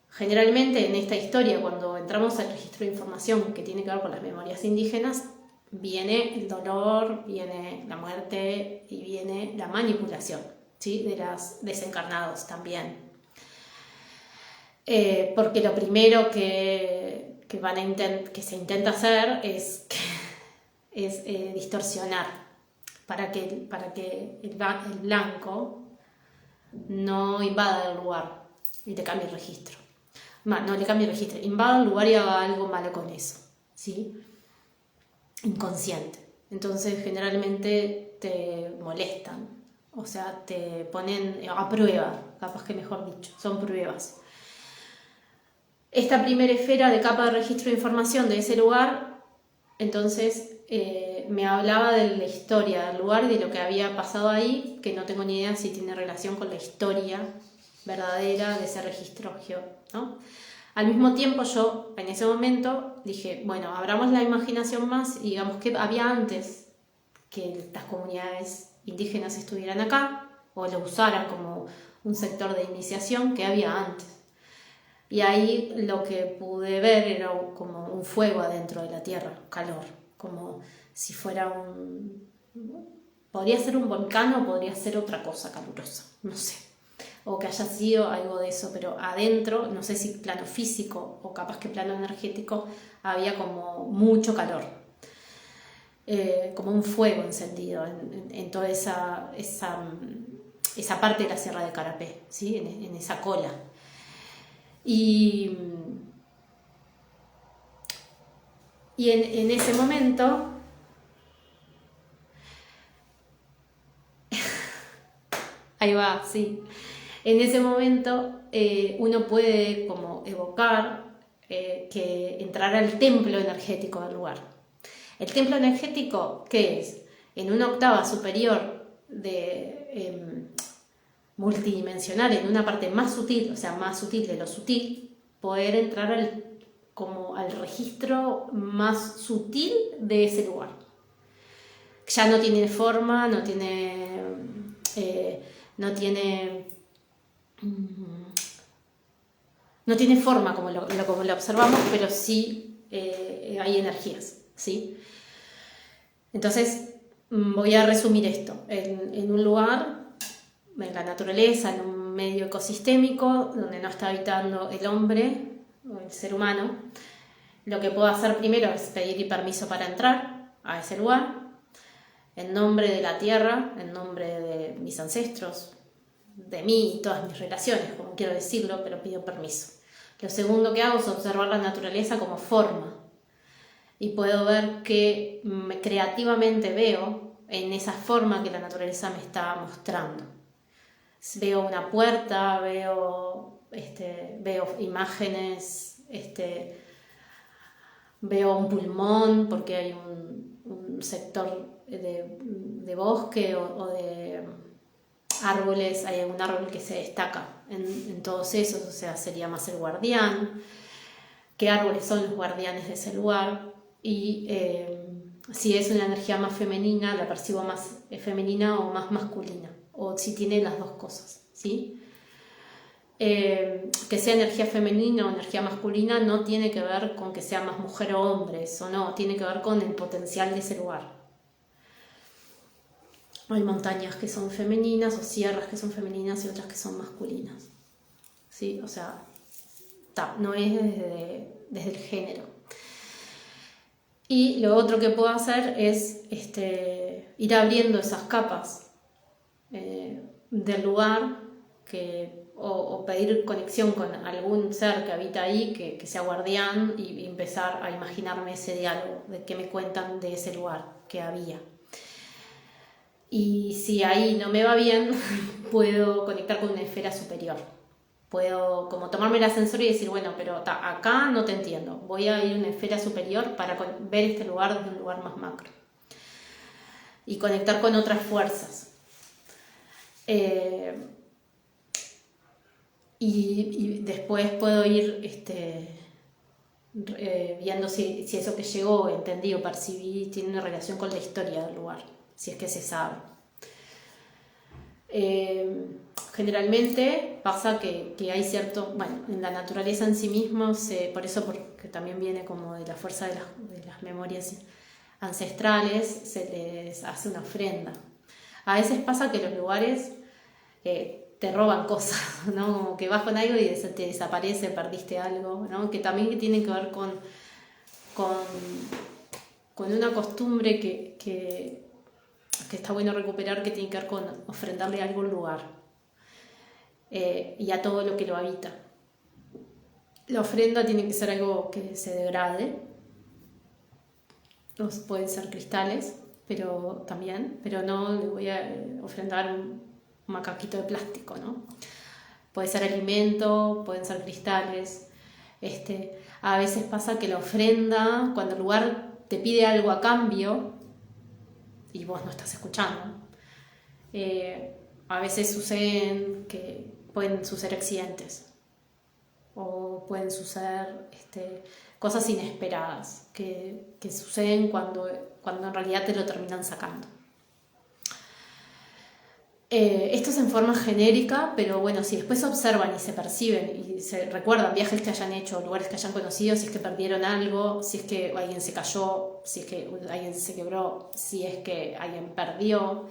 Generalmente en esta historia, cuando entramos al registro de información que tiene que ver con las memorias indígenas, viene el dolor, viene la muerte y viene la manipulación, ¿sí? De los desencarnados también. Porque lo primero que se intenta hacer es distorsionar para que el blanco no invada el lugar y te cambie el registro. No le cambie el registro, invada el lugar y haga algo malo con eso, ¿sí? Inconsciente. Entonces generalmente te molestan, o sea, te ponen a prueba, capaz que mejor dicho, son pruebas. Esta primera esfera de capa de registro de información de ese lugar, entonces me hablaba de la historia del lugar y de lo que había pasado ahí, que no tengo ni idea si tiene relación con la historia verdadera de ese registro, ¿no? Al mismo tiempo yo en ese momento dije, bueno, abramos la imaginación más y digamos qué había antes que las comunidades indígenas estuvieran acá o lo usaran como un sector de iniciación, que había antes. Y ahí lo que pude ver era como un fuego adentro de la tierra, calor, como si fuera podría ser un volcán o podría ser otra cosa calurosa, no sé, o que haya sido algo de eso, pero adentro, no sé si plano físico o capaz que plano energético, había como mucho calor, como un fuego encendido en toda esa parte de la Sierra de Carapé, ¿sí? En esa cola. Y en ese momento ahí va, sí. En ese momento uno puede como evocar que entrar al templo energético del lugar. El templo energético, ¿qué es? En una octava superior multidimensional, en una parte más sutil, o sea, más sutil de lo sutil, poder entrar como al registro más sutil de ese lugar. Ya no tiene forma, no tiene forma como lo observamos, pero sí hay energías, ¿sí? Entonces, voy a resumir esto. En un lugar, en la naturaleza, en un medio ecosistémico, donde no está habitando el hombre o el ser humano, lo que puedo hacer primero es pedir permiso para entrar a ese lugar, en nombre de la tierra, en nombre de mis ancestros, de mí y todas mis relaciones, como quiero decirlo, pero pido permiso. Lo segundo que hago es observar la naturaleza como forma, y puedo ver que creativamente veo en esa forma que la naturaleza me está mostrando. Veo una puerta, veo imágenes, veo un pulmón porque hay un sector de bosque o de árboles, hay un árbol que se destaca en todos esos, o sea, sería más el guardián. ¿Qué árboles son los guardianes de ese lugar? Y si es una energía más femenina, la percibo más femenina o más masculina, o si tiene las dos cosas, ¿sí? Que sea energía femenina o energía masculina no tiene que ver con que sea más mujer o hombre, eso no, tiene que ver con el potencial de ese lugar. Hay montañas que son femeninas o sierras que son femeninas y otras que son masculinas, ¿sí? O sea, no es desde el género. Y lo otro que puedo hacer es ir abriendo esas capas del lugar o pedir conexión con algún ser que habita ahí, que sea guardián, y empezar a imaginarme ese diálogo de qué me cuentan de ese lugar que había. Y si ahí no me va bien, puedo conectar con una esfera superior. Puedo como tomarme el ascensor y decir, bueno, pero acá no te entiendo, voy a ir a una esfera superior para ver este lugar desde un lugar más macro y conectar con otras fuerzas. Y después puedo ir viendo si eso que llegó, entendí o percibí tiene una relación con la historia del lugar, si es que se sabe. Generalmente pasa que hay cierto, bueno, en la naturaleza en sí mismo, por eso porque también viene como de la fuerza de las memorias ancestrales, se les hace una ofrenda. A veces pasa que los lugares te roban cosas, ¿no? Como que vas con algo y te desaparece, perdiste algo, ¿no? Que también tiene que ver con una costumbre que está bueno recuperar, que tiene que ver con ofrendarle algo al lugar y a todo lo que lo habita. La ofrenda tiene que ser algo que se degrade, pueden ser cristales, pero no le voy a ofrendar un macaquito de plástico, ¿no? Puede ser alimento, pueden ser cristales. A veces pasa que la ofrenda, cuando el lugar te pide algo a cambio y vos no estás escuchando, a veces pueden suceder accidentes o pueden suceder cosas inesperadas que suceden cuando en realidad te lo terminan sacando. Esto es en forma genérica, pero bueno, si después observan y se perciben y se recuerdan viajes que hayan hecho, lugares que hayan conocido, si es que perdieron algo, si es que alguien se cayó, si es que alguien se quebró, si es que alguien perdió,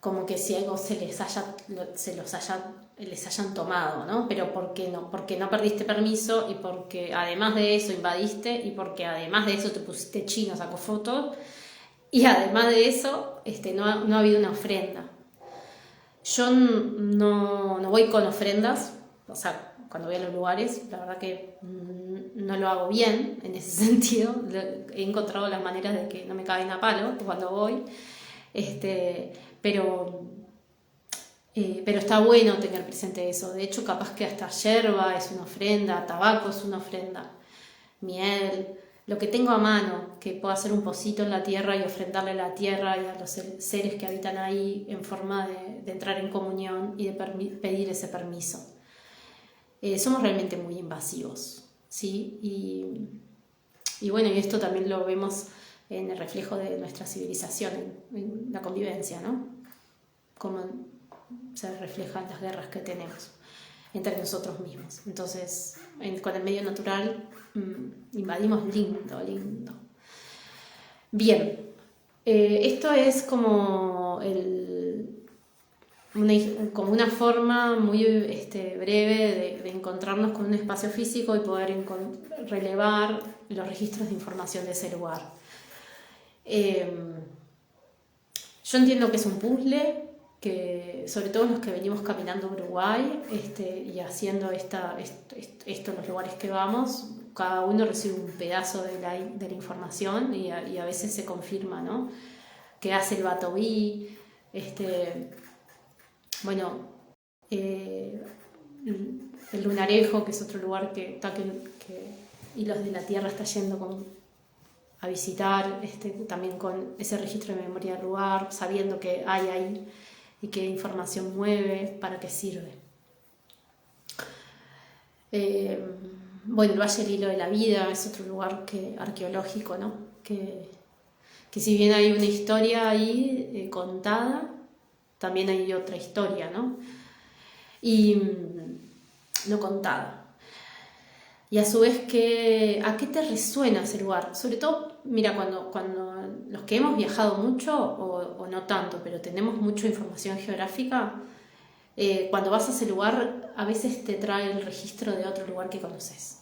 como que si algo les hayan tomado, ¿no? Pero ¿por qué no? Porque no perdiste permiso y porque además de eso invadiste y porque además de eso te pusiste chino, sacó fotos. Y además de eso, no ha habido una ofrenda. Yo no voy con ofrendas, o sea, cuando voy a los lugares, la verdad que no lo hago bien en ese sentido. He encontrado las maneras de que no me caigan a palo cuando voy. Pero está bueno tener presente eso. De hecho, capaz que hasta yerba es una ofrenda, tabaco es una ofrenda, miel. lo que tengo a mano, que puedo hacer un pocito en la tierra y ofrendarle a la tierra y a los seres que habitan ahí en forma de entrar en comunión y de pedir ese permiso. Somos realmente muy invasivos, ¿sí? Y bueno, y esto también lo vemos en el reflejo de nuestra civilización, en la convivencia, ¿no? Cómo se reflejan las guerras que tenemos entre nosotros mismos. Entonces, con el medio natural invadimos lindo. Bien, esto es como una forma muy breve de encontrarnos con un espacio físico y poder relevar los registros de información de ese lugar. Yo entiendo que es un puzzle, que sobre todo los que venimos caminando a Uruguay y haciendo esto en los lugares que vamos, cada uno recibe un pedazo de la información y a veces se confirma, ¿no? Que hace el Batoví, bueno, el Lunarejo, que es otro lugar que Hilos de la Tierra está yendo a visitar, también con ese registro de memoria del lugar, sabiendo que hay ahí y qué información mueve, para qué sirve. Bueno, el Valle del Hilo de la Vida es otro lugar arqueológico, ¿no? Que si bien hay una historia ahí contada, también hay otra historia, ¿no? Y no contada. Y a su vez, ¿a qué te resuena ese lugar? Sobre todo, mira, cuando los que hemos viajado mucho, o no tanto, pero tenemos mucha información geográfica, cuando vas a ese lugar, a veces te trae el registro de otro lugar que conoces.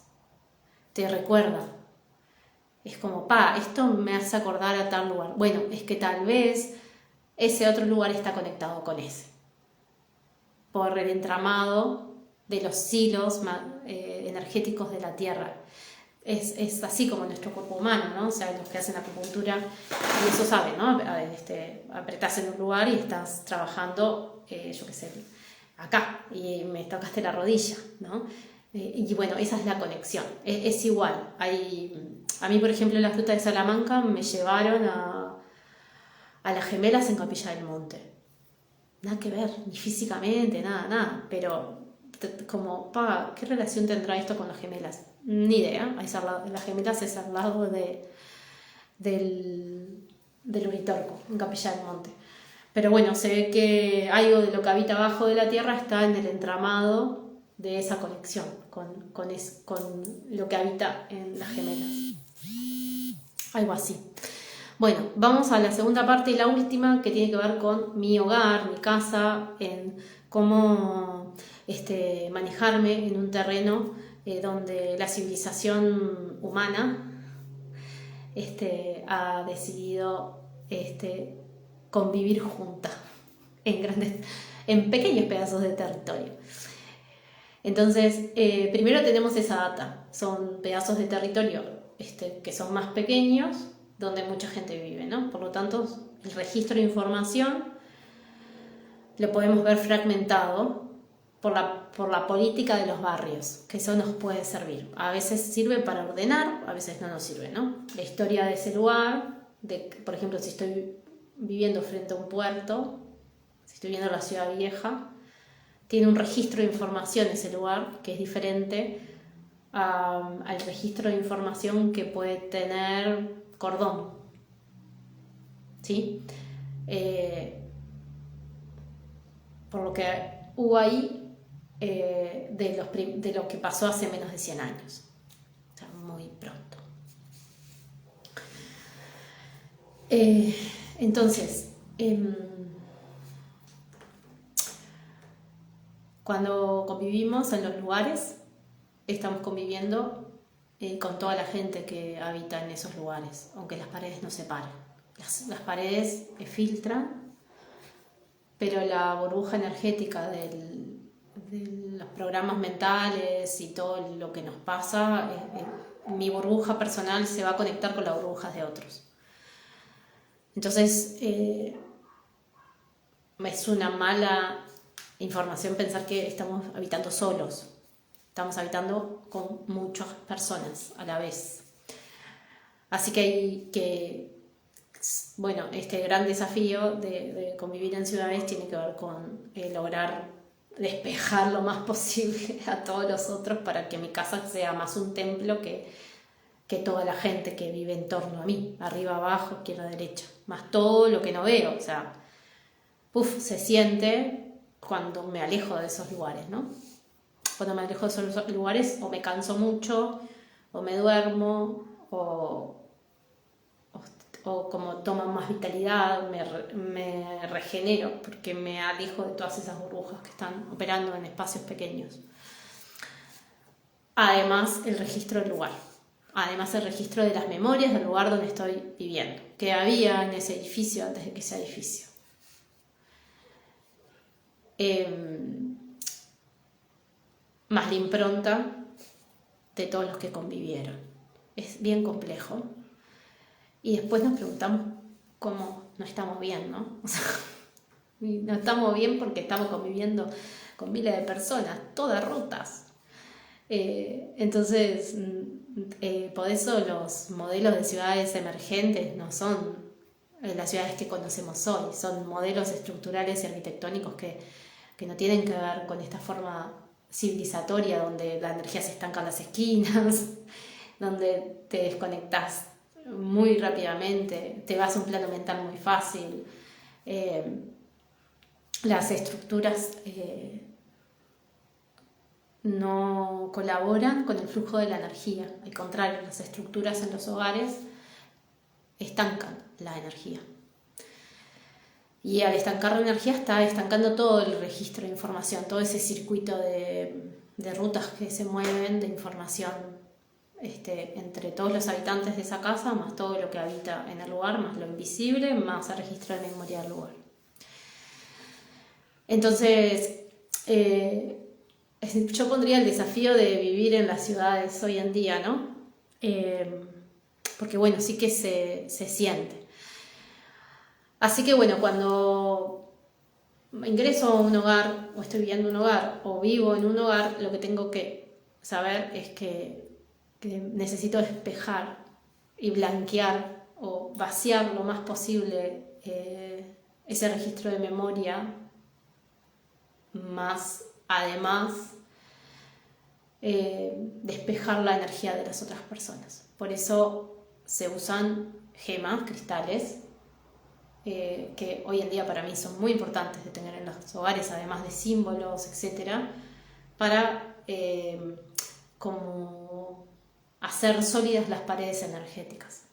Te recuerda. Es como, esto me hace acordar a tal lugar. Bueno, es que tal vez ese otro lugar está conectado con ese. Por el entramado de los hilos energéticos de la Tierra. Es así como nuestro cuerpo humano, ¿no? O sea, los que hacen acupuntura, y eso saben, ¿no? Apretás en un lugar y estás trabajando, yo qué sé, acá, y me tocaste la rodilla, ¿no? Y bueno, esa es la conexión. Es igual. A mí, por ejemplo, en la Ruta de Salamanca me llevaron a las Gemelas en Capilla del Monte. Nada que ver, ni físicamente, nada, pero como, ¿qué relación tendrá esto con las Gemelas? Ni idea. Las Gemelas es al lado del Uritorco, en Capilla del Monte. Pero bueno, se ve que algo de lo que habita abajo de la Tierra está en el entramado de esa conexión con lo que habita en las Gemelas. Algo así. Bueno, vamos a la segunda parte y la última, que tiene que ver con mi hogar, mi casa, en cómo manejarme en un terreno donde la civilización humana ha decidido convivir junta en pequeños pedazos de territorio. Entonces, primero tenemos esa data, son pedazos de territorio que son más pequeños, donde mucha gente vive, ¿no? Por lo tanto, el registro de información lo podemos ver fragmentado por la política de los barrios, que eso nos puede servir. A veces sirve para ordenar, a veces no nos sirve, ¿no? La historia de ese lugar, por ejemplo, si estoy viviendo frente a un puerto, si estoy viendo la ciudad vieja, tiene un registro de información ese lugar que es diferente al registro de información que puede tener Cordón, ¿sí? Por lo que hubo ahí de lo que pasó hace menos de 100 años, o sea, muy pronto. Entonces, cuando convivimos en los lugares, estamos conviviendo con toda la gente que habita en esos lugares, aunque las paredes nos separen. Las paredes filtran, pero la burbuja energética de los programas mentales y todo lo que nos pasa, mi burbuja personal se va a conectar con las burbujas de otros. Entonces, es una mala información pensar que estamos habitando solos. Estamos habitando con muchas personas a la vez. Así que hay que, bueno, este gran desafío de convivir en ciudades tiene que ver con lograr despejar lo más posible a todos los otros para que mi casa sea más un templo que toda la gente que vive en torno a mí, arriba, abajo, izquierda, derecha, más todo lo que no veo, o sea, se siente cuando me alejo de esos lugares, ¿no? Cuando me alejo de esos lugares o me canso mucho, o me duermo, o como toman más vitalidad, me regenero, porque me alejo de todas esas burbujas que están operando en espacios pequeños. Además, el registro del lugar. Además, el registro de las memorias del lugar donde estoy viviendo, que había en ese edificio antes de que sea edificio. Más la impronta de todos los que convivieron. Es bien complejo. Y después nos preguntamos cómo no estamos bien, ¿no? O sea, no estamos bien porque estamos conviviendo con miles de personas, todas rotas. Entonces, por eso los modelos de ciudades emergentes no son las ciudades que conocemos hoy, son modelos estructurales y arquitectónicos que no tienen que ver con esta forma civilizatoria donde la energía se estanca en las esquinas, donde te desconectas muy rápidamente, te vas a un plano mental muy fácil. Las estructuras no colaboran con el flujo de la energía. Al contrario, las estructuras en los hogares estancan la energía. Y al estancar la energía está estancando todo el registro de información, todo ese circuito de rutas que se mueven de información entre todos los habitantes de esa casa, más todo lo que habita en el lugar, más lo invisible, más el registro de memoria del lugar. Entonces, yo pondría el desafío de vivir en las ciudades hoy en día, ¿no? Porque bueno, sí que se siente. Así que bueno, cuando ingreso a un hogar, o estoy viviendo en un hogar, o vivo en un hogar, lo que tengo que saber es que necesito despejar y blanquear o vaciar lo más posible ese registro de memoria, más además despejar la energía de las otras personas. Por eso se usan gemas, cristales, que hoy en día para mí son muy importantes de tener en los hogares, además de símbolos, etcétera, para como hacer sólidas las paredes energéticas.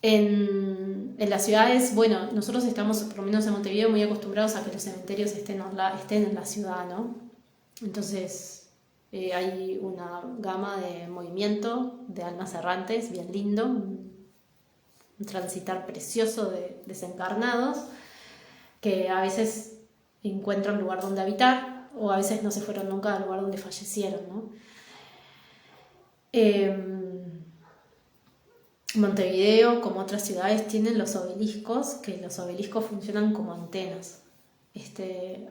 En las ciudades, bueno, nosotros estamos, por lo menos en Montevideo, muy acostumbrados a que los cementerios estén en la ciudad, ¿no? Entonces hay una gama de movimiento de almas errantes, bien lindo, un transitar precioso de desencarnados, que a veces encuentran lugar donde habitar, o a veces no se fueron nunca al lugar donde fallecieron, ¿no? Montevideo, como otras ciudades, tienen los obeliscos, que los obeliscos funcionan como antenas.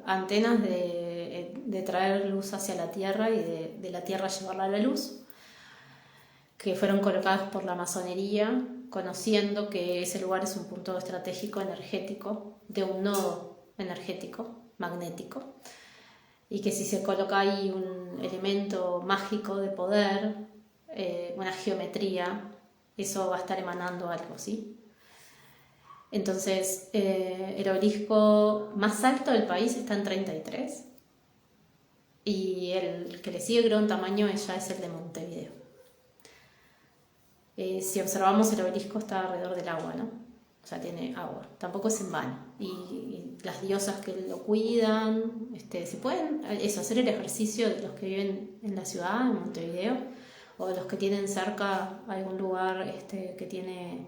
Antenas de traer luz hacia la tierra y de la tierra llevarla a la luz, que fueron colocados por la masonería, conociendo que ese lugar es un punto estratégico energético, de un nodo energético, magnético, y que si se coloca ahí un elemento mágico de poder, una geometría, eso va a estar emanando algo, ¿sí? Entonces, el obelisco más alto del país está en 33 y el que le sigue creo en tamaño ya es el de Montevideo. Si observamos, el obelisco está alrededor del agua, ¿no? O sea, tiene agua, tampoco es en vano. Y las diosas que lo cuidan, si pueden hacer el ejercicio de los que viven en la ciudad, en Montevideo, o de los que tienen cerca algún lugar que tiene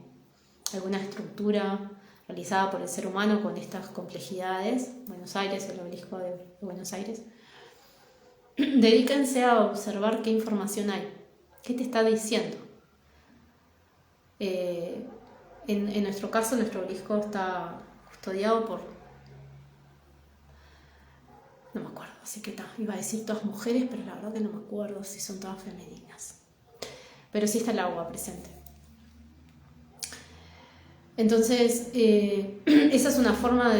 alguna estructura realizada por el ser humano con estas complejidades, Buenos Aires, el obelisco de Buenos Aires, dedíquense a observar qué información hay, qué te está diciendo. En nuestro caso, nuestro obelisco está custodiado por, no me acuerdo, así que iba a decir todas mujeres, pero la verdad que no me acuerdo si son todas femeninas. pero sí está el agua presente. Entonces, esa es una forma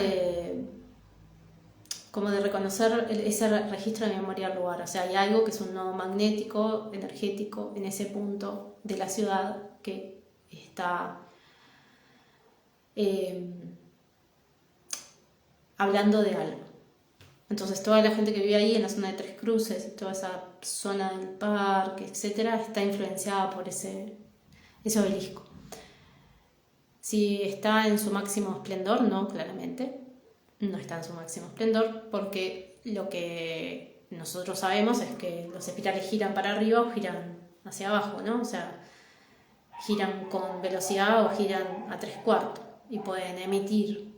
como de reconocer ese registro de memoria al lugar. O sea, hay algo que es un nodo magnético, energético, en ese punto de la ciudad que está hablando de algo. Entonces, toda la gente que vive ahí en la zona de Tres Cruces, toda esa zona del parque, etcétera, está influenciada por ese obelisco. Si está en su máximo esplendor, no, claramente. No está en su máximo esplendor, porque lo que nosotros sabemos es que los espirales giran para arriba o giran hacia abajo, ¿no? O sea, giran con velocidad o giran a 3/4 y pueden emitir,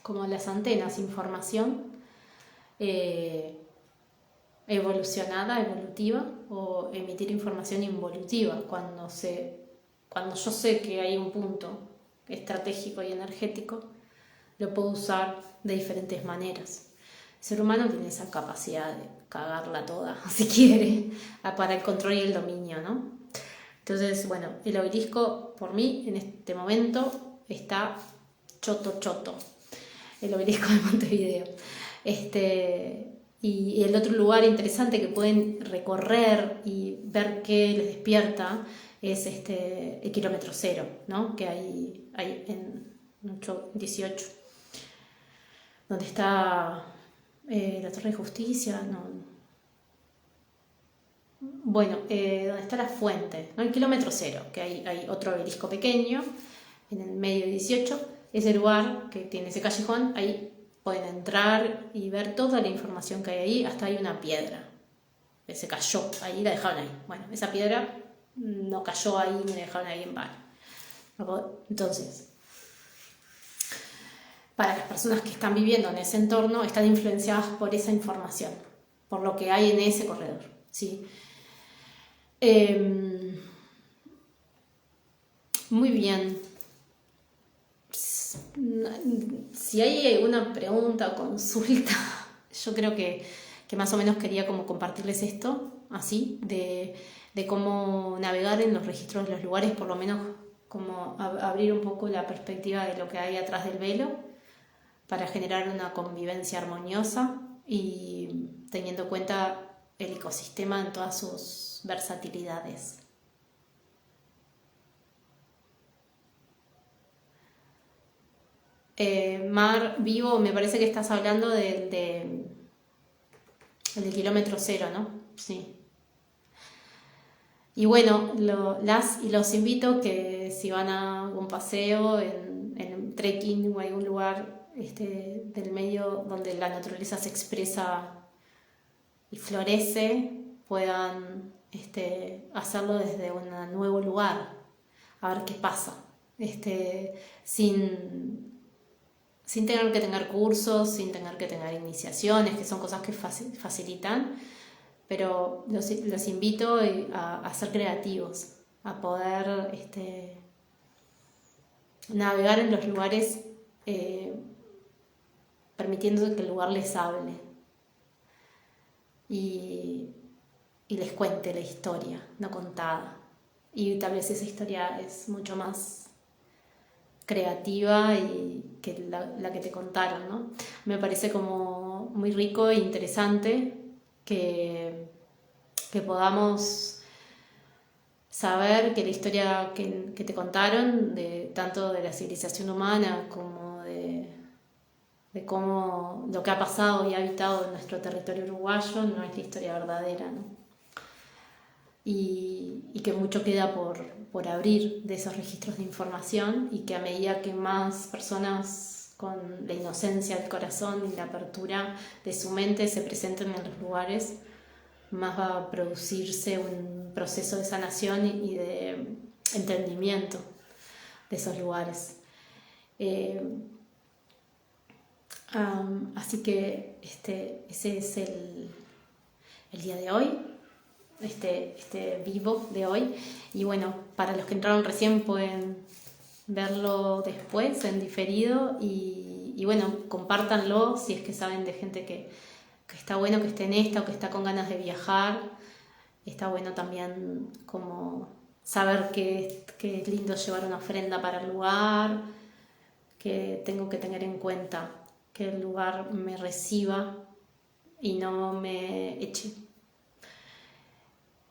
como las antenas, información evolutiva, o emitir información involutiva. Cuando yo sé que hay un punto estratégico y energético, lo puedo usar de diferentes maneras. El ser humano tiene esa capacidad de cagarla toda, si quiere, para el control y el dominio, ¿no? Entonces, bueno, el obelisco, por mí, en este momento, está choto. El obelisco de Montevideo. Y el otro lugar interesante que pueden recorrer y ver qué les despierta es el kilómetro cero, ¿no? Que hay en 18, donde está la Torre de Justicia, no. Bueno, donde está la fuente, ¿no? El kilómetro cero, que hay otro obelisco pequeño en el medio de 18, ese lugar que tiene ese callejón, ahí pueden entrar y ver toda la información que hay ahí. Hasta hay una piedra que se cayó ahí, la dejaron ahí. Bueno, esa piedra no cayó ahí ni la dejaron ahí en vano. Entonces, para las personas que están viviendo en ese entorno, están influenciadas por esa información, por lo que hay en ese corredor, ¿sí? Muy bien. Si hay alguna pregunta o consulta, yo creo que más o menos quería como compartirles esto, así, de cómo navegar en los registros de los lugares, por lo menos como abrir un poco la perspectiva de lo que hay atrás del velo, para generar una convivencia armoniosa y teniendo en cuenta el ecosistema en todas sus versatilidades. Mar Vivo, me parece que estás hablando del kilómetro cero, ¿no? Sí. Y bueno, los invito que si van a algún paseo, en trekking o algún lugar del medio donde la naturaleza se expresa y florece, puedan hacerlo desde un nuevo lugar, a ver qué pasa, sin tener que tener cursos, sin tener que tener iniciaciones, que son cosas que facilitan, pero los invito a ser creativos, a poder navegar en los lugares, permitiendo que el lugar les hable y les cuente la historia no contada. Y tal vez esa historia es mucho más creativa y que la que te contaron, ¿no? Me parece como muy rico e interesante que podamos saber que la historia que te contaron, tanto de la civilización humana como de cómo lo que ha pasado y ha habitado en nuestro territorio uruguayo, no es la historia verdadera, ¿no? Y que mucho queda por abrir de esos registros de información, y que a medida que más personas con la inocencia del corazón y la apertura de su mente se presenten en los lugares, más va a producirse un proceso de sanación y de entendimiento de esos lugares. Así que ese es el día de hoy, vivo de hoy. Y bueno, para los que entraron recién pueden verlo después en diferido, y bueno, compártanlo si es que saben de gente que está bueno que esté en esta, o que está con ganas de viajar está bueno también como saber que es lindo llevar una ofrenda para el lugar, que tengo que tener en cuenta que el lugar me reciba y no me eche.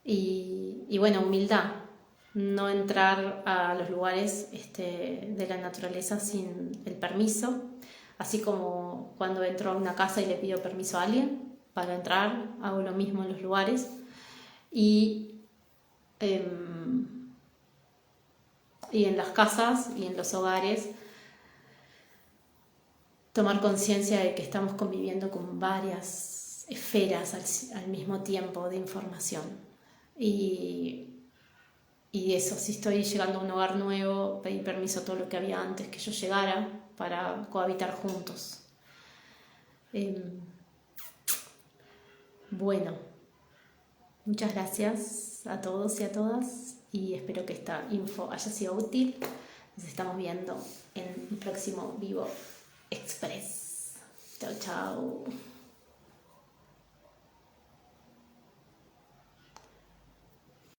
Y bueno, humildad, no entrar a los lugares de la naturaleza sin el permiso, así como cuando entro a una casa y le pido permiso a alguien para entrar, hago lo mismo en los lugares. Y en las casas y en los hogares, tomar conciencia de que estamos conviviendo con varias esferas al mismo tiempo de información. Y eso, si estoy llegando a un hogar nuevo, pedir permiso a todo lo que había antes que yo llegara para cohabitar juntos. Bueno, muchas gracias a todos y a todas y espero que esta info haya sido útil. Nos estamos viendo en el próximo Vivo Express. Chao, chao.